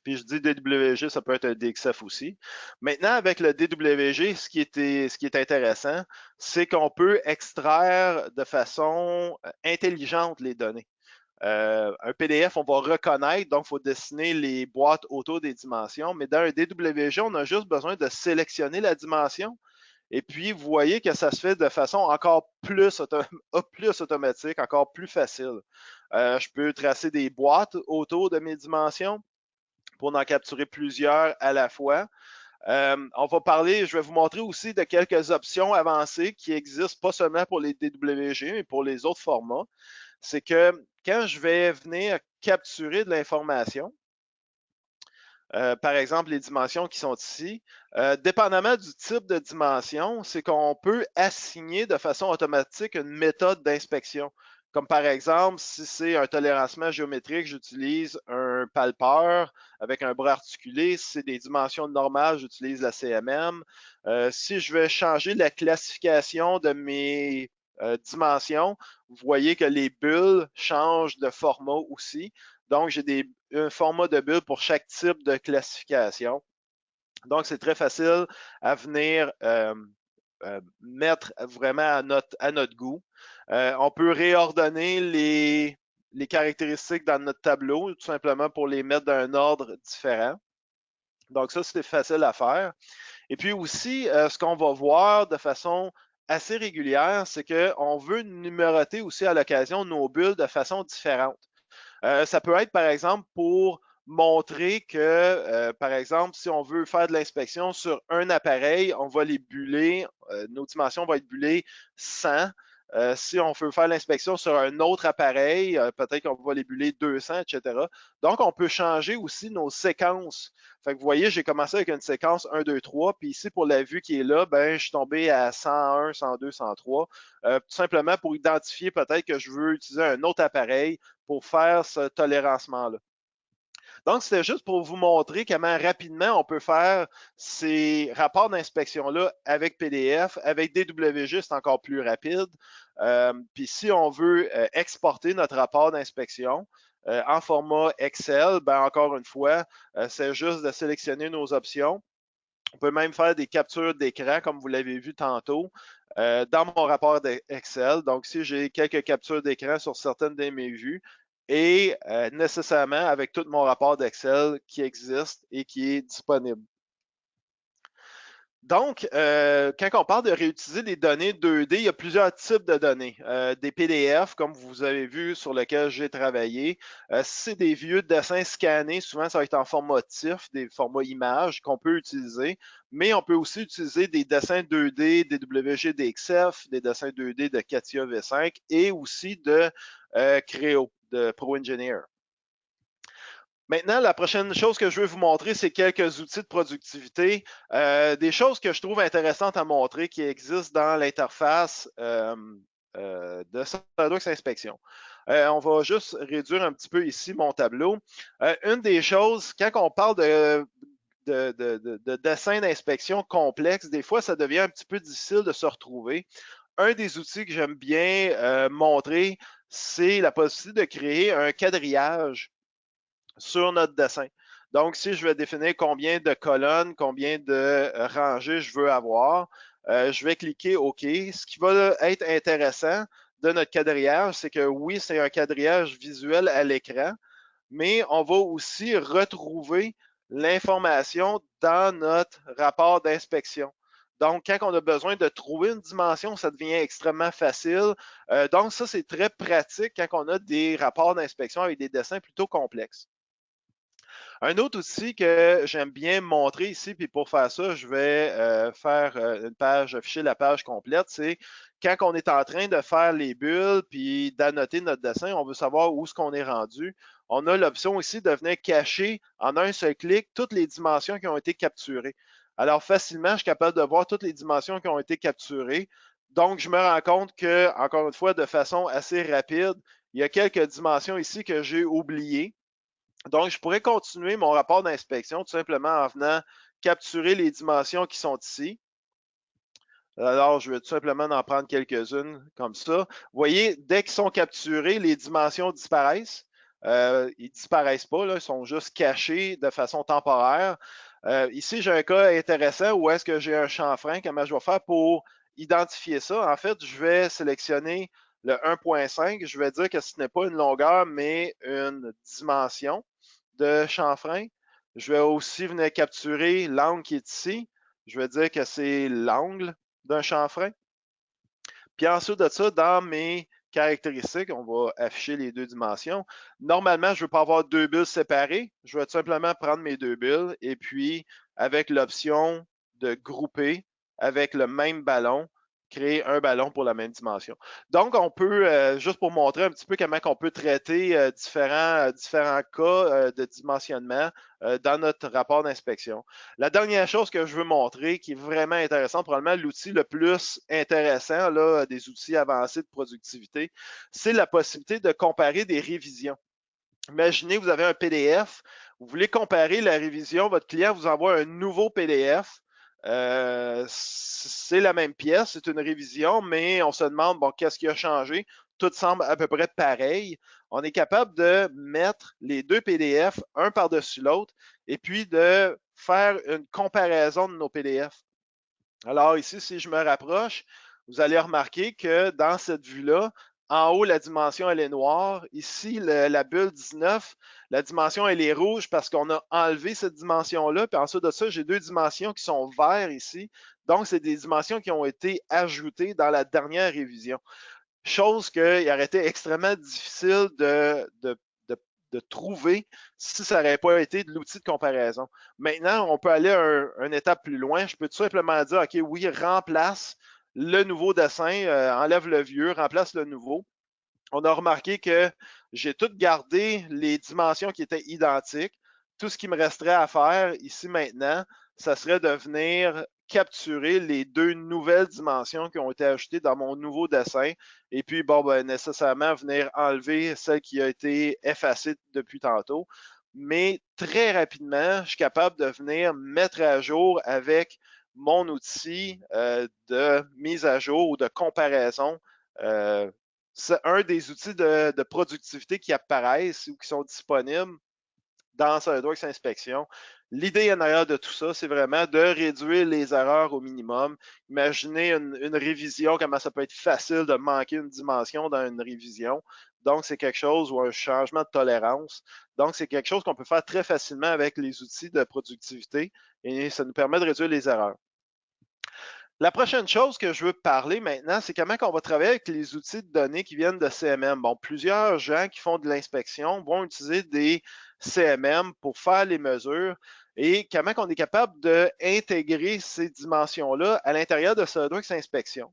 Puis je dis DWG, ça peut être un DXF aussi. Maintenant, avec le DWG, ce qui est intéressant, c'est qu'on peut extraire de façon intelligente les données. Un PDF, on va reconnaître, donc il faut dessiner les boîtes autour des dimensions, mais dans un DWG, on a juste besoin de sélectionner la dimension. Et puis, vous voyez que ça se fait de façon encore plus automatique, encore plus facile. Je peux tracer des boîtes autour de mes dimensions pour en capturer plusieurs à la fois. On va parler, je vais vous montrer aussi de quelques options avancées qui existent pas seulement pour les DWG, mais pour les autres formats. C'est que quand je vais venir capturer de l'information, par exemple les dimensions qui sont ici, dépendamment du type de dimension, c'est qu'on peut assigner de façon automatique une méthode d'inspection. Comme par exemple, si c'est un tolérancement géométrique, j'utilise un palpeur avec un bras articulé. Si c'est des dimensions normales, j'utilise la CMM. Si je vais changer la classification de mes dimensions, vous voyez que les bulles changent de format aussi. Donc, j'ai un format de bulle pour chaque type de classification. Donc, c'est très facile à venir mettre vraiment à notre goût. On peut réordonner les caractéristiques dans notre tableau, tout simplement pour les mettre dans un ordre différent. Donc, ça, c'est facile à faire. Et puis aussi, ce qu'on va voir de façon assez régulière, c'est qu'on veut numéroter aussi à l'occasion nos bulles de façon différente. Ça peut être, par exemple, pour montrer que, par exemple, si on veut faire de l'inspection sur un appareil, on va les buller, nos dimensions vont être bullées 100. Si on veut faire l'inspection sur un autre appareil, peut-être qu'on va les buller 200, etc. Donc, on peut changer aussi nos séquences. Fait que vous voyez, j'ai commencé avec une séquence 1, 2, 3, puis ici, pour la vue qui est là, ben, je suis tombé à 101, 102, 103, tout simplement pour identifier peut-être que je veux utiliser un autre appareil pour faire ce tolérancement-là. Donc, c'était juste pour vous montrer comment rapidement on peut faire ces rapports d'inspection-là avec PDF. Avec DWG, c'est encore plus rapide. Puis si on veut exporter notre rapport d'inspection en format Excel, ben encore une fois, c'est juste de sélectionner nos options. On peut même faire des captures d'écran, comme vous l'avez vu tantôt, dans mon rapport Excel. Donc, si j'ai quelques captures d'écran sur certaines de mes vues, et nécessairement avec tout mon rapport d'Excel qui existe et qui est disponible. Donc, quand on parle de réutiliser des données 2D, il y a plusieurs types de données. Des PDF, comme vous avez vu, sur lesquels j'ai travaillé. Si c'est des vieux dessins scannés, souvent ça va être en format TIFF, des formats images qu'on peut utiliser, mais on peut aussi utiliser des dessins 2D, des WGDXF, des dessins 2D de CATIA V5 et aussi de Creo, de ProEngineer. Maintenant, la prochaine chose que je veux vous montrer, c'est quelques outils de productivité, des choses que je trouve intéressantes à montrer qui existent dans l'interface de SolidWorks Inspection. On va juste réduire un petit peu ici mon tableau. Une des choses, quand on parle de dessin d'inspection complexe, des fois, ça devient un petit peu difficile de se retrouver. Un des outils que j'aime bien montrer, c'est la possibilité de créer un quadrillage sur notre dessin. Donc, si je vais définir combien de colonnes, combien de rangées je veux avoir, je vais cliquer OK. Ce qui va être intéressant de notre quadrillage, c'est que oui, c'est un quadrillage visuel à l'écran, mais on va aussi retrouver l'information dans notre rapport d'inspection. Donc, quand on a besoin de trouver une dimension, ça devient extrêmement facile. Donc, ça, c'est très pratique quand on a des rapports d'inspection avec des dessins plutôt complexes. Un autre outil que j'aime bien montrer ici, puis pour faire ça, je vais faire une page, afficher la page complète, c'est quand on est en train de faire les bulles puis d'annoter notre dessin, on veut savoir où est-ce qu'on est rendu. On a l'option ici de venir cacher en un seul clic toutes les dimensions qui ont été capturées. Alors facilement, je suis capable de voir toutes les dimensions qui ont été capturées. Donc, je me rends compte que, encore une fois, de façon assez rapide, il y a quelques dimensions ici que j'ai oubliées. Donc, je pourrais continuer mon rapport d'inspection tout simplement en venant capturer les dimensions qui sont ici. Alors, je vais tout simplement en prendre quelques-unes comme ça. Vous voyez, dès qu'ils sont capturés, les dimensions disparaissent. Ils ne disparaissent pas, là, ils sont juste cachés de façon temporaire. Ici, j'ai un cas intéressant où est-ce que j'ai un chanfrein. Comment je vais faire pour identifier ça? En fait, je vais sélectionner le 1.5. Je vais dire que ce n'est pas une longueur, mais une dimension de chanfrein. Je vais aussi venir capturer l'angle qui est ici. Je vais dire que c'est l'angle d'un chanfrein. Puis ensuite de ça, dans mes caractéristiques, on va afficher les deux dimensions. Normalement, je ne veux pas avoir deux bulles séparées. Je vais tout simplement prendre mes deux bulles et puis, avec l'option de grouper avec le même ballon, créer un ballon pour la même dimension. Donc, on peut, juste pour montrer un petit peu comment on peut traiter différents cas de dimensionnement dans notre rapport d'inspection. La dernière chose que je veux montrer, qui est vraiment intéressante, probablement l'outil le plus intéressant là, des outils avancés de productivité, c'est la possibilité de comparer des révisions. Imaginez, vous avez un PDF, vous voulez comparer la révision, votre client vous envoie un nouveau PDF. C'est la même pièce, c'est une révision, mais on se demande, bon, qu'est-ce qui a changé? Tout semble à peu près pareil. On est capable de mettre les deux PDF un par-dessus l'autre et puis de faire une comparaison de nos PDF. Alors ici, si je me rapproche, vous allez remarquer que dans cette vue-là, en haut, la dimension, elle est noire. Ici, la bulle 19, la dimension, elle est rouge parce qu'on a enlevé cette dimension-là. Puis ensuite de ça, j'ai deux dimensions qui sont vertes ici. Donc, c'est des dimensions qui ont été ajoutées dans la dernière révision. Chose qu'il aurait été extrêmement difficile de trouver si ça n'aurait pas été de l'outil de comparaison. Maintenant, on peut aller une étape plus loin. Je peux tout simplement dire, OK, oui, remplace le nouveau dessin, enlève le vieux, remplace le nouveau. On a remarqué que j'ai tout gardé les dimensions qui étaient identiques. Tout ce qui me resterait à faire ici maintenant, ça serait de venir capturer les deux nouvelles dimensions qui ont été ajoutées dans mon nouveau dessin et puis, bon, ben, nécessairement venir enlever celle qui a été effacée depuis tantôt mais très rapidement, je suis capable de venir mettre à jour avec mon outil de mise à jour ou de comparaison. C'est un des outils de productivité qui apparaissent ou qui sont disponibles dans SolidWorks Inspection. L'idée en arrière de tout ça, c'est vraiment de réduire les erreurs au minimum. Imaginez une révision, comment ça peut être facile de manquer une dimension dans une révision. Donc, c'est quelque chose ou un changement de tolérance. Donc, c'est quelque chose qu'on peut faire très facilement avec les outils de productivité et ça nous permet de réduire les erreurs. La prochaine chose que je veux parler maintenant, c'est comment on va travailler avec les outils de données qui viennent de CMM. Bon, plusieurs gens qui font de l'inspection vont utiliser des CMM pour faire les mesures et comment on est capable d'intégrer ces dimensions-là à l'intérieur de SolidWorks Inspection.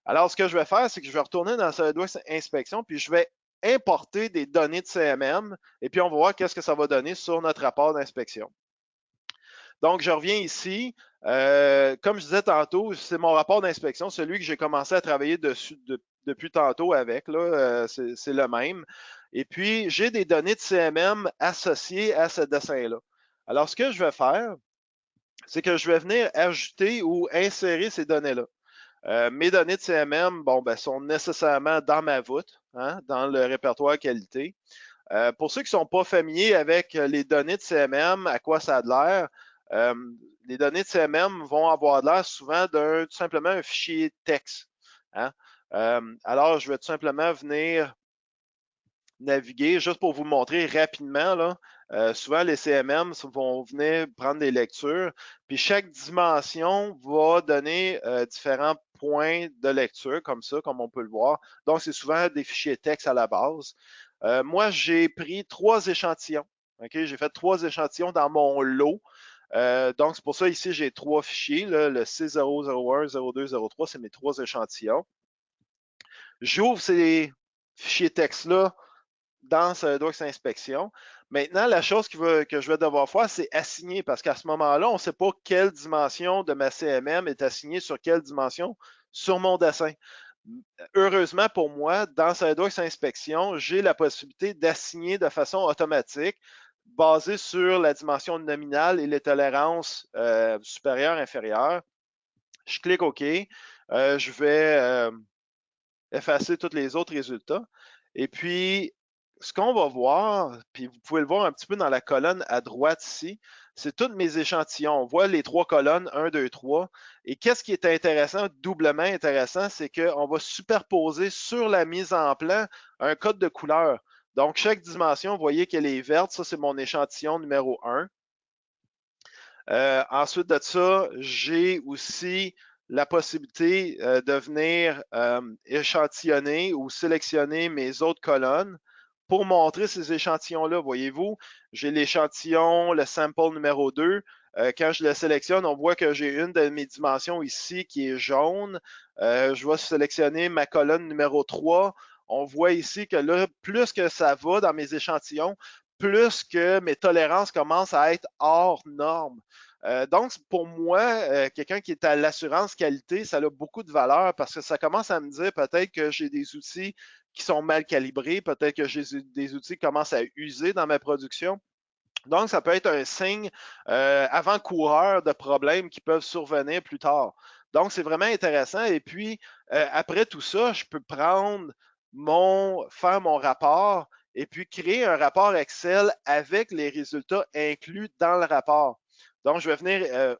Alors, ce que je vais faire, c'est que je vais retourner dans SolidWorks Inspection, puis je vais importer des données de CMM et puis on va voir qu'est-ce que ça va donner sur notre rapport d'inspection. Donc, je reviens ici. Comme je disais tantôt, c'est mon rapport d'inspection, celui que j'ai commencé à travailler dessus depuis tantôt avec. C'est le même. Et puis, j'ai des données de CMM associées à ce dessin-là. Alors, ce que je vais faire, c'est que je vais venir ajouter ou insérer ces données-là. Mes données de CMM, bon, ben, sont nécessairement dans ma voûte, hein, dans le répertoire qualité. Pour ceux qui ne sont pas familiers avec les données de CMM, à quoi ça a de l'air, les données de CMM vont avoir l'air souvent d'un tout simplement un fichier texte. Hein? Alors, je vais tout simplement venir naviguer juste pour vous montrer rapidement. Là, souvent, les CMM vont venir prendre des lectures, puis chaque dimension va donner différents points de lecture, comme ça, comme on peut le voir. Donc, c'est souvent des fichiers texte à la base. Moi, j'ai pris 3 échantillons. Okay? J'ai fait 3 échantillons dans mon lot. Donc, c'est pour ça, ici, j'ai 3 fichiers. Là, le C001, 02, 03, c'est mes 3 échantillons. J'ouvre ces fichiers texte-là dans SolidWorks Inspection. Maintenant, la chose que je vais devoir faire, c'est assigner, parce qu'à ce moment-là, on ne sait pas quelle dimension de ma CMM est assignée sur quelle dimension sur mon dessin. Heureusement pour moi, dans SolidWorks Inspection, j'ai la possibilité d'assigner de façon automatique, basée sur la dimension nominale et les tolérances supérieures, inférieures. Je clique OK. Je vais effacer tous les autres résultats. Et puis, ce qu'on va voir, puis vous pouvez le voir un petit peu dans la colonne à droite ici, c'est tous mes échantillons. On voit les 3 colonnes, 1, 2, 3. Et qu'est-ce qui est intéressant, doublement intéressant, c'est qu'on va superposer sur la mise en plan un code de couleur. Donc, chaque dimension, vous voyez qu'elle est verte. Ça, c'est mon échantillon numéro 1. Ensuite de ça, j'ai aussi la possibilité de venir échantillonner ou sélectionner mes autres colonnes pour montrer ces échantillons-là. Voyez-vous, j'ai l'échantillon, le sample numéro 2. Quand je le sélectionne, on voit que j'ai une de mes dimensions ici qui est jaune. Je vais sélectionner ma colonne numéro 3. On voit ici que là, plus que ça va dans mes échantillons, plus que mes tolérances commencent à être hors norme. Donc, pour moi, quelqu'un qui est à l'assurance qualité, ça a beaucoup de valeur parce que ça commence à me dire peut-être que j'ai des outils qui sont mal calibrés, peut-être que j'ai des outils qui commencent à user dans ma production. Donc, ça peut être un signe avant-coureur de problèmes qui peuvent survenir plus tard. Donc, c'est vraiment intéressant. Et puis, après tout ça, je peux faire mon rapport et puis créer un rapport Excel avec les résultats inclus dans le rapport. Donc, je vais venir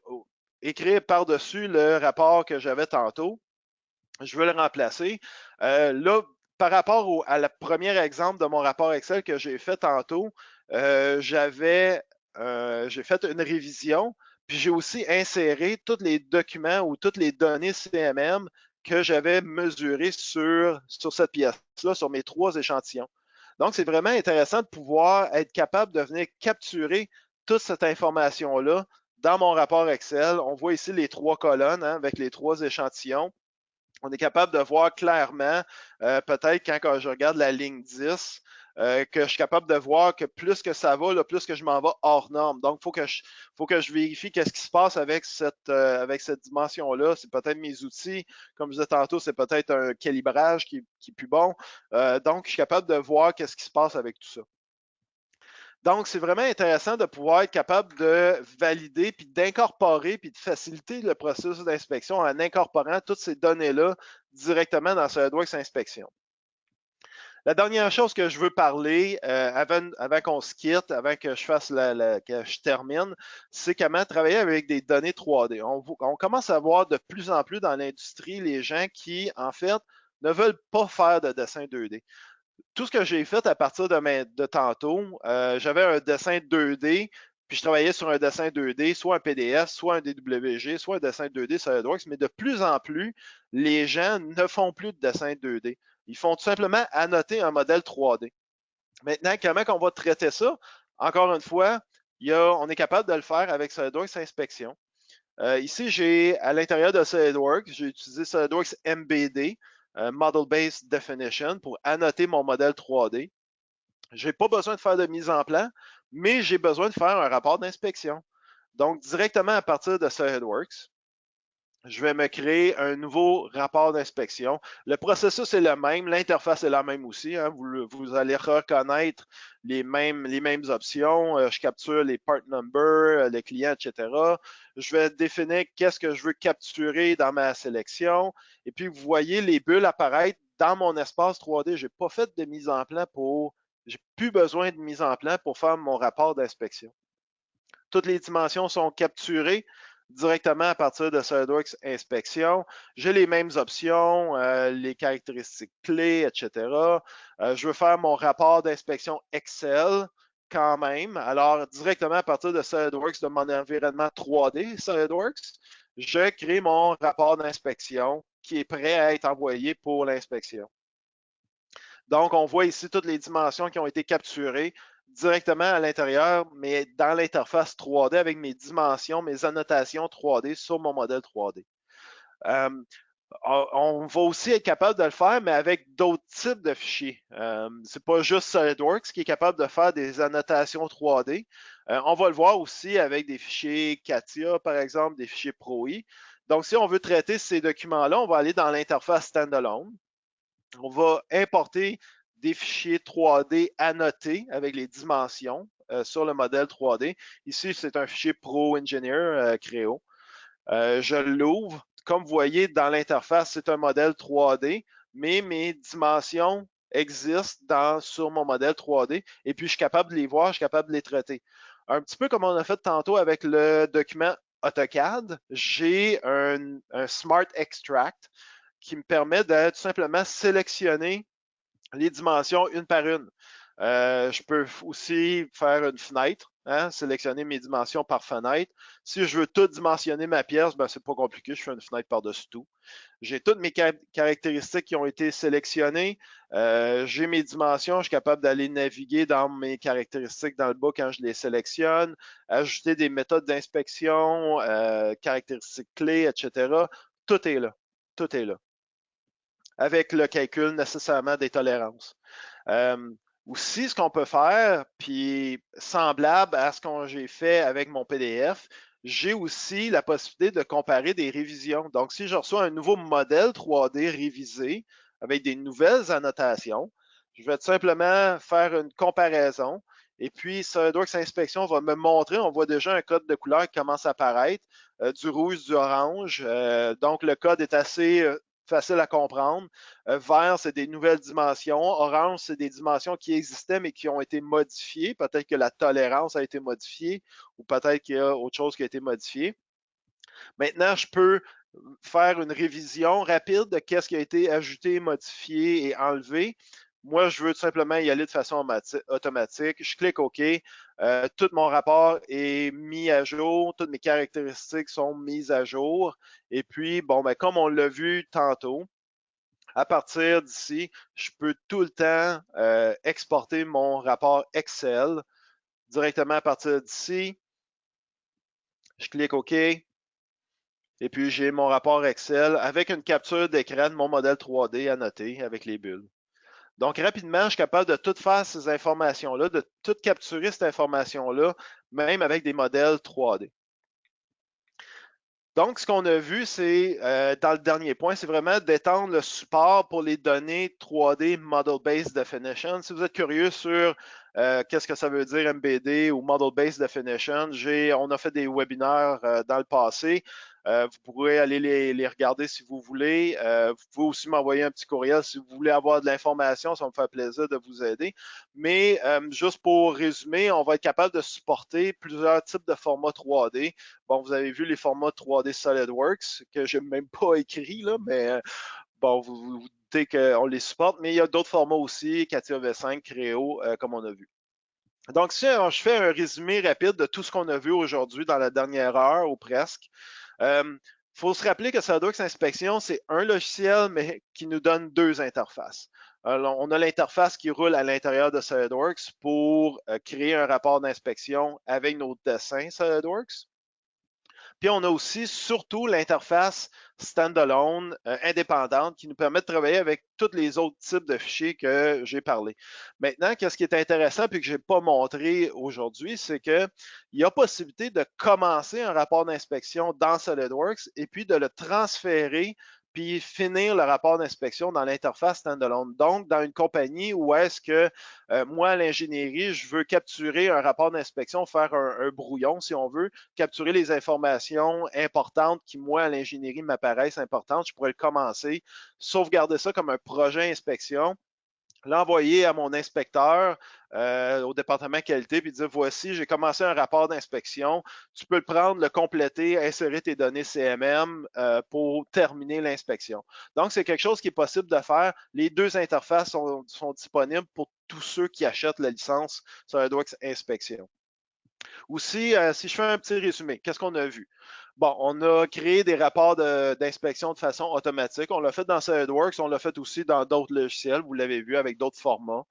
écrire par-dessus le rapport que j'avais tantôt. Je veux le remplacer. Là, par rapport à la premier exemple de mon rapport Excel que j'ai fait tantôt, j'ai fait une révision, puis j'ai aussi inséré tous les documents ou toutes les données CMM que j'avais mesurées sur cette pièce-là, sur mes 3 échantillons. Donc, c'est vraiment intéressant de pouvoir être capable de venir capturer toute cette information-là dans mon rapport Excel. On voit ici les 3 colonnes hein, avec les 3 échantillons. On est capable de voir clairement, peut-être quand je regarde la ligne 10, que je suis capable de voir que plus que ça va, là, plus que je m'en vais hors norme. Donc, il faut que je vérifie qu'est-ce qui se passe avec cette dimension-là. C'est peut-être mes outils. Comme je disais tantôt, c'est peut-être un calibrage qui est plus bon. Donc, je suis capable de voir qu'est-ce qui se passe avec tout ça. Donc, c'est vraiment intéressant de pouvoir être capable de valider, puis d'incorporer, puis de faciliter le processus d'inspection en incorporant toutes ces données-là directement dans SolidWorks Inspection. La dernière chose que je veux parler avant qu'on se quitte, avant que je fasse que je termine, c'est comment travailler avec des données 3D. On commence à voir de plus en plus dans l'industrie les gens qui, en fait, ne veulent pas faire de dessin 2D. Tout ce que j'ai fait à partir de tantôt, j'avais un dessin 2D, puis je travaillais sur un dessin 2D, soit un PDF, soit un DWG, soit un dessin 2D SolidWorks, mais de plus en plus, les gens ne font plus de dessin 2D. Ils font tout simplement annoter un modèle 3D. Maintenant, comment on va traiter ça? Encore une fois, on est capable de le faire avec SolidWorks Inspection. Ici, j'ai à l'intérieur de SolidWorks, j'ai utilisé SolidWorks MBD, Model Based Definition, pour annoter mon modèle 3D. Je n'ai pas besoin de faire de mise en plan, mais j'ai besoin de faire un rapport d'inspection. Donc, directement à partir de SolidWorks, je vais me créer un nouveau rapport d'inspection. Le processus est le même, l'interface est la même aussi. Hein. Vous allez reconnaître les mêmes options. Je capture les part numbers, les clients, etc. Je vais définir qu'est-ce que je veux capturer dans ma sélection. Et puis, vous voyez les bulles apparaître dans mon espace 3D. Je n'ai pas fait de mise en plan j'ai plus besoin de mise en plan pour faire mon rapport d'inspection. Toutes les dimensions sont capturées directement à partir de SolidWorks Inspection. J'ai les mêmes options, les caractéristiques clés, etc. Je veux faire mon rapport d'inspection Excel quand même. Alors, directement à partir de SolidWorks, de mon environnement 3D SolidWorks, je crée mon rapport d'inspection qui est prêt à être envoyé pour l'inspection. Donc, on voit ici toutes les dimensions qui ont été capturées directement à l'intérieur, mais dans l'interface 3D avec mes dimensions, mes annotations 3D sur mon modèle 3D. On va aussi être capable de le faire, mais avec d'autres types de fichiers. C'est pas juste SolidWorks qui est capable de faire des annotations 3D. On va le voir aussi avec des fichiers CATIA, par exemple, des fichiers ProE. Donc, si on veut traiter ces documents-là, on va aller dans l'interface standalone. On va importer des fichiers 3D annotés avec les dimensions sur le modèle 3D. Ici, c'est un fichier Pro Engineer Creo. Je l'ouvre. Comme vous voyez, dans l'interface, c'est un modèle 3D, mais mes dimensions existent sur mon modèle 3D et puis je suis capable de les voir, je suis capable de les traiter. Un petit peu comme on a fait tantôt avec le document AutoCAD, j'ai un Smart Extract qui me permet de tout simplement sélectionner les dimensions une par une. Je peux aussi faire une fenêtre, hein, sélectionner mes dimensions par fenêtre. Si je veux tout dimensionner ma pièce, ben, c'est pas compliqué, je fais une fenêtre par-dessus tout. J'ai toutes mes caractéristiques qui ont été sélectionnées. J'ai mes dimensions, je suis capable d'aller naviguer dans mes caractéristiques dans le bas quand je les sélectionne, ajouter des méthodes d'inspection, caractéristiques clés, etc. Tout est là. Tout est là avec le calcul nécessairement des tolérances. Aussi, ce qu'on peut faire, puis semblable à ce que j'ai fait avec mon PDF, j'ai aussi la possibilité de comparer des révisions. Donc, si je reçois un nouveau modèle 3D révisé avec des nouvelles annotations, je vais tout simplement faire une comparaison. Et puis, SolidWorks Inspection va me montrer, on voit déjà un code de couleur qui commence à apparaître, du rouge, du orange. Donc, le code est assez facile à comprendre. Vert, c'est des nouvelles dimensions. Orange, c'est des dimensions qui existaient mais qui ont été modifiées. Peut-être que la tolérance a été modifiée ou peut-être qu'il y a autre chose qui a été modifié. Maintenant, je peux faire une révision rapide de qu'est-ce qui a été ajouté, modifié et enlevé. Moi, je veux tout simplement y aller de façon automatique. Je clique OK. Tout mon rapport est mis à jour. Toutes mes caractéristiques sont mises à jour. Et puis, bon, ben, comme on l'a vu tantôt, à partir d'ici, je peux tout le temps exporter mon rapport Excel directement à partir d'ici. Je clique OK. Et puis, j'ai mon rapport Excel avec une capture d'écran de mon modèle 3D annoté avec les bulles. Donc, rapidement, je suis capable de tout faire ces informations-là, de tout capturer cette information-là, même avec des modèles 3D. Donc, ce qu'on a vu, c'est, dans le dernier point, c'est vraiment d'étendre le support pour les données 3D Model-Based Definition. Si vous êtes curieux sur qu'est-ce que ça veut dire MBD ou Model-Based Definition, on a fait des webinaires dans le passé. Vous pourrez aller les regarder si vous voulez. Vous pouvez aussi m'envoyer un petit courriel si vous voulez avoir de l'information. Ça va me faire plaisir de vous aider. Mais juste pour résumer, on va être capable de supporter plusieurs types de formats 3D. Bon, vous avez vu les formats 3D SolidWorks que je n'ai même pas écrit, là, mais bon, vous doutez qu'on les supporte, mais il y a d'autres formats aussi, CATIA V5, Creo, comme on a vu. Donc, si je fais un résumé rapide de tout ce qu'on a vu aujourd'hui dans la dernière heure ou presque, il faut se rappeler que SolidWorks Inspection, c'est un logiciel, mais qui nous donne deux interfaces. Alors, on a l'interface qui roule à l'intérieur de SolidWorks pour créer un rapport d'inspection avec nos dessins SolidWorks. Puis on a aussi surtout l'interface standalone indépendante qui nous permet de travailler avec tous les autres types de fichiers que j'ai parlé. Maintenant, qu'est-ce qui est intéressant puis que je n'ai pas montré aujourd'hui, c'est qu'il y a possibilité de commencer un rapport d'inspection dans SolidWorks et puis de le transférer puis finir le rapport d'inspection dans l'interface standalone. Donc, dans une compagnie où est-ce que moi, à l'ingénierie, je veux capturer un rapport d'inspection, faire un brouillon, si on veut, capturer les informations importantes qui, moi, à l'ingénierie, m'apparaissent importantes, je pourrais le commencer, sauvegarder ça comme un projet inspection, l'envoyer à mon inspecteur au département qualité, puis dire, voici, j'ai commencé un rapport d'inspection, tu peux le prendre, le compléter, insérer tes données CMM pour terminer l'inspection. Donc, c'est quelque chose qui est possible de faire. Les deux interfaces sont disponibles pour tous ceux qui achètent la licence SolidWorks Inspection. Aussi, si je fais un petit résumé, qu'est-ce qu'on a vu? Bon, on a créé des rapports d'inspection de façon automatique. On l'a fait dans SolidWorks, on l'a fait aussi dans d'autres logiciels, vous l'avez vu, avec d'autres formats.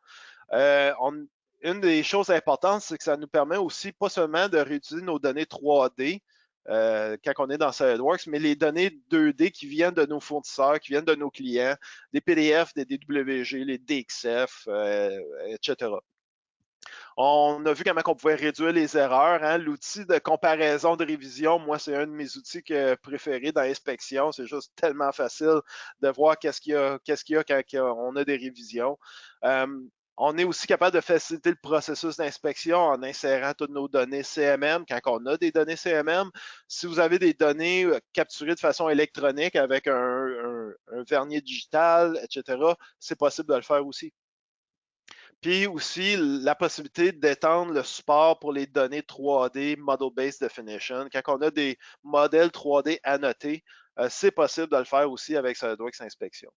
Une des choses importantes, c'est que ça nous permet aussi pas seulement de réutiliser nos données 3D quand on est dans SolidWorks, mais les données 2D qui viennent de nos fournisseurs, qui viennent de nos clients, des PDF, des DWG, les DXF, etc. On a vu comment on pouvait réduire les erreurs. Hein? L'outil de comparaison de révision, moi, c'est un de mes outils préférés dans l'inspection. C'est juste tellement facile de voir qu'est-ce qu'il y a quand on a des révisions. On est aussi capable de faciliter le processus d'inspection en insérant toutes nos données CMM quand on a des données CMM. Si vous avez des données capturées de façon électronique avec un vernier digital, etc., c'est possible de le faire aussi. Puis aussi, la possibilité d'étendre le support pour les données 3D Model-Based Definition. Quand on a des modèles 3D annotés, c'est possible de le faire aussi avec SolidWorks Inspection.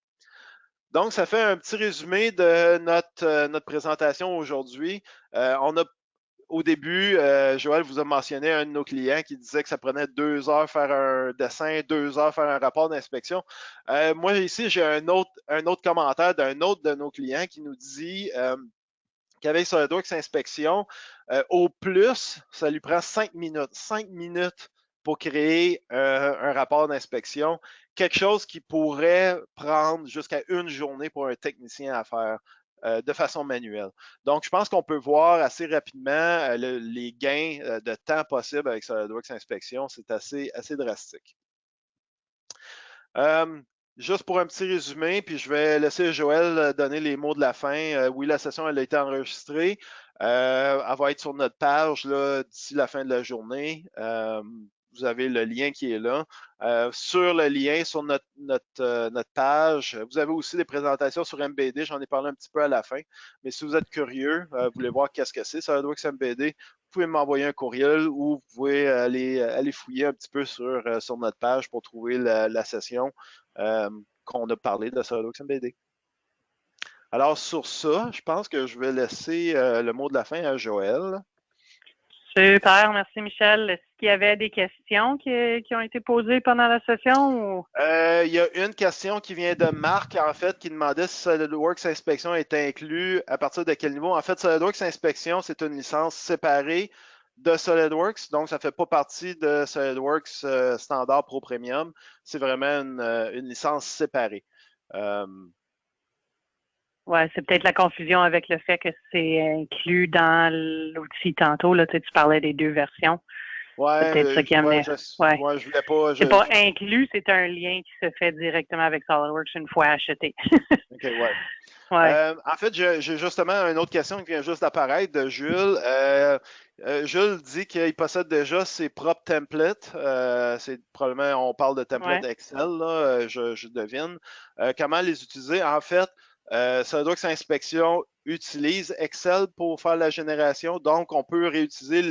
Donc, ça fait un petit résumé de notre présentation aujourd'hui. Au début, Joël vous a mentionné un de nos clients qui disait que ça prenait 2 heures faire un dessin, 2 heures faire un rapport d'inspection. Moi, ici, j'ai un autre commentaire d'un autre de nos clients qui nous dit qu'avec SolidWorks Inspection, au plus, ça lui prend 5 minutes. 5 minutes pour créer un rapport d'inspection. Quelque chose qui pourrait prendre jusqu'à une journée pour un technicien à faire de façon manuelle. Donc, je pense qu'on peut voir assez rapidement les gains de temps possibles avec SolidWorks Inspection. C'est assez drastique. Juste pour un petit résumé, puis je vais laisser Joël donner les mots de la fin. Oui, la session elle a été enregistrée. Elle va être sur notre page d'ici la fin de la journée. Vous avez le lien qui est là. Sur le lien, sur notre page, vous avez aussi des présentations sur MBD. J'en ai parlé un petit peu à la fin. Mais si vous êtes curieux, vous voulez voir qu'est-ce que c'est, SolidWorks MBD, vous pouvez m'envoyer un courriel ou vous pouvez aller fouiller un petit peu sur notre page pour trouver la session qu'on a parlé de SolidWorks MBD. Alors, sur ça, je pense que je vais laisser le mot de la fin à Joël. Super, merci Michel. Est-ce qu'il y avait des questions qui ont été posées pendant la session? Ou... Il y a une question qui vient de Marc, en fait, qui demandait si SolidWorks Inspection est inclus à partir de quel niveau. En fait, SolidWorks Inspection, c'est une licence séparée de SolidWorks, donc ça ne fait pas partie de SolidWorks Standard Pro Premium. C'est vraiment une licence séparée. Ouais, c'est peut-être la confusion avec le fait que c'est inclus dans l'outil tantôt. Là, tu parlais des deux versions. C'est peut-être ça qui amenait. Ouais. Je voulais pas. C'est pas inclus, c'est un lien qui se fait directement avec SolidWorks une fois acheté. OK, ouais. Ouais. En fait, j'ai justement une autre question qui vient juste d'apparaître de Jules. Jules dit qu'il possède déjà ses propres templates. C'est probablement, on parle de templates Ouais. Excel, là, je devine. Comment les utiliser? En fait, SolidWorks Inspection utilise Excel pour faire la génération, donc on peut réutiliser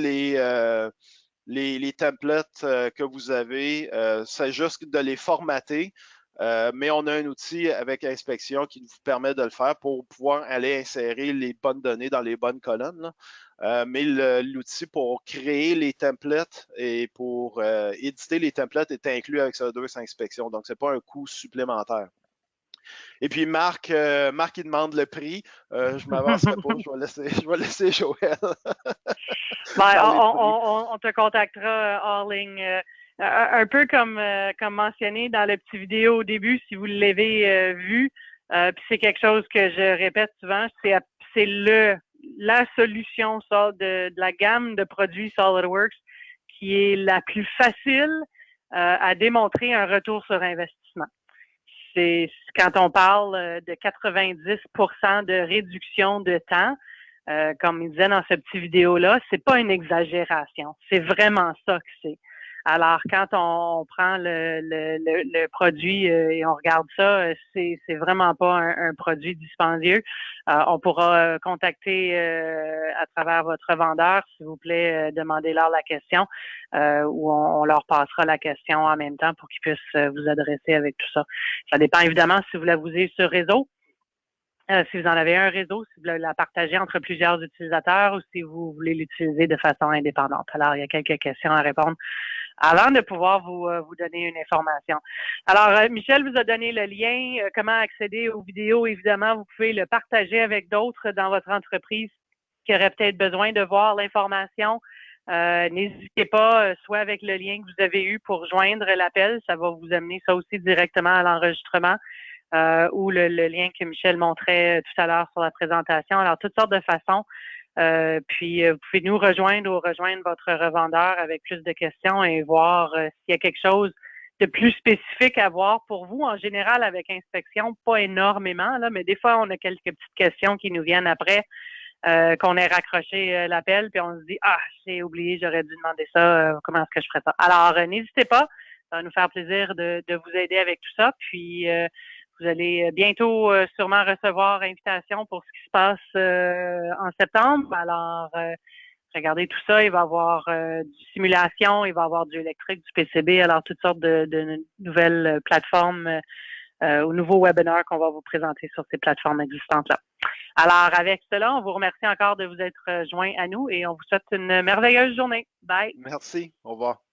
les templates que vous avez. C'est juste de les formater. Mais on a un outil avec Inspection qui vous permet de le faire pour pouvoir aller insérer les bonnes données dans les bonnes colonnes, là. Mais l'outil pour créer les templates et pour éditer les templates est inclus avec SolidWorks Inspection. Donc, ce n'est pas un coût supplémentaire. Et puis, Marc, il demande le prix. Je ne m'avancerai pas. Je vais laisser Joël. Ben, on te contactera hors ligne. Un peu comme mentionné dans le petit vidéo au début, si vous l'avez vu, puis c'est quelque chose que je répète souvent, c'est la solution de la gamme de produits SolidWorks qui est la plus facile à démontrer un retour sur investissement. C'est quand on parle de 90% de réduction de temps. Comme il disait dans cette petite vidéo-là, c'est pas une exagération. C'est vraiment ça que c'est. Alors, quand on prend le produit et on regarde ça, c'est vraiment pas un produit dispendieux. On pourra contacter à travers votre vendeur, s'il vous plaît, demandez-leur la question ou on leur passera la question en même temps pour qu'ils puissent vous adresser avec tout ça. Ça dépend évidemment si vous la usez sur réseau. Si vous en avez un réseau, si vous voulez la partager entre plusieurs utilisateurs ou si vous voulez l'utiliser de façon indépendante. Alors, il y a quelques questions à répondre avant de pouvoir vous donner une information. Alors, Michel vous a donné le lien, comment accéder aux vidéos. Évidemment, vous pouvez le partager avec d'autres dans votre entreprise qui auraient peut-être besoin de voir l'information. N'hésitez pas, soit avec le lien que vous avez eu pour joindre l'appel, ça va vous amener ça aussi directement à l'enregistrement. Ou le lien que Michel montrait tout à l'heure sur la présentation. Alors, toutes sortes de façons. Puis, vous pouvez nous rejoindre ou rejoindre votre revendeur avec plus de questions et voir s'il y a quelque chose de plus spécifique à voir pour vous. En général, avec inspection, pas énormément, là, mais des fois, on a quelques petites questions qui nous viennent après qu'on ait raccroché l'appel, puis on se dit « Ah, j'ai oublié, j'aurais dû demander ça, comment est-ce que je ferais ça? » Alors, n'hésitez pas, ça va nous faire plaisir de vous aider avec tout ça. Puis, vous allez bientôt sûrement recevoir invitation pour ce qui se passe en septembre. Alors, regardez tout ça. Il va y avoir du simulation, il va y avoir du électrique, du PCB, alors toutes sortes de nouvelles plateformes ou nouveaux webinaires qu'on va vous présenter sur ces plateformes existantes-là. Alors, avec cela, on vous remercie encore de vous être joints à nous et on vous souhaite une merveilleuse journée. Bye! Merci. Au revoir.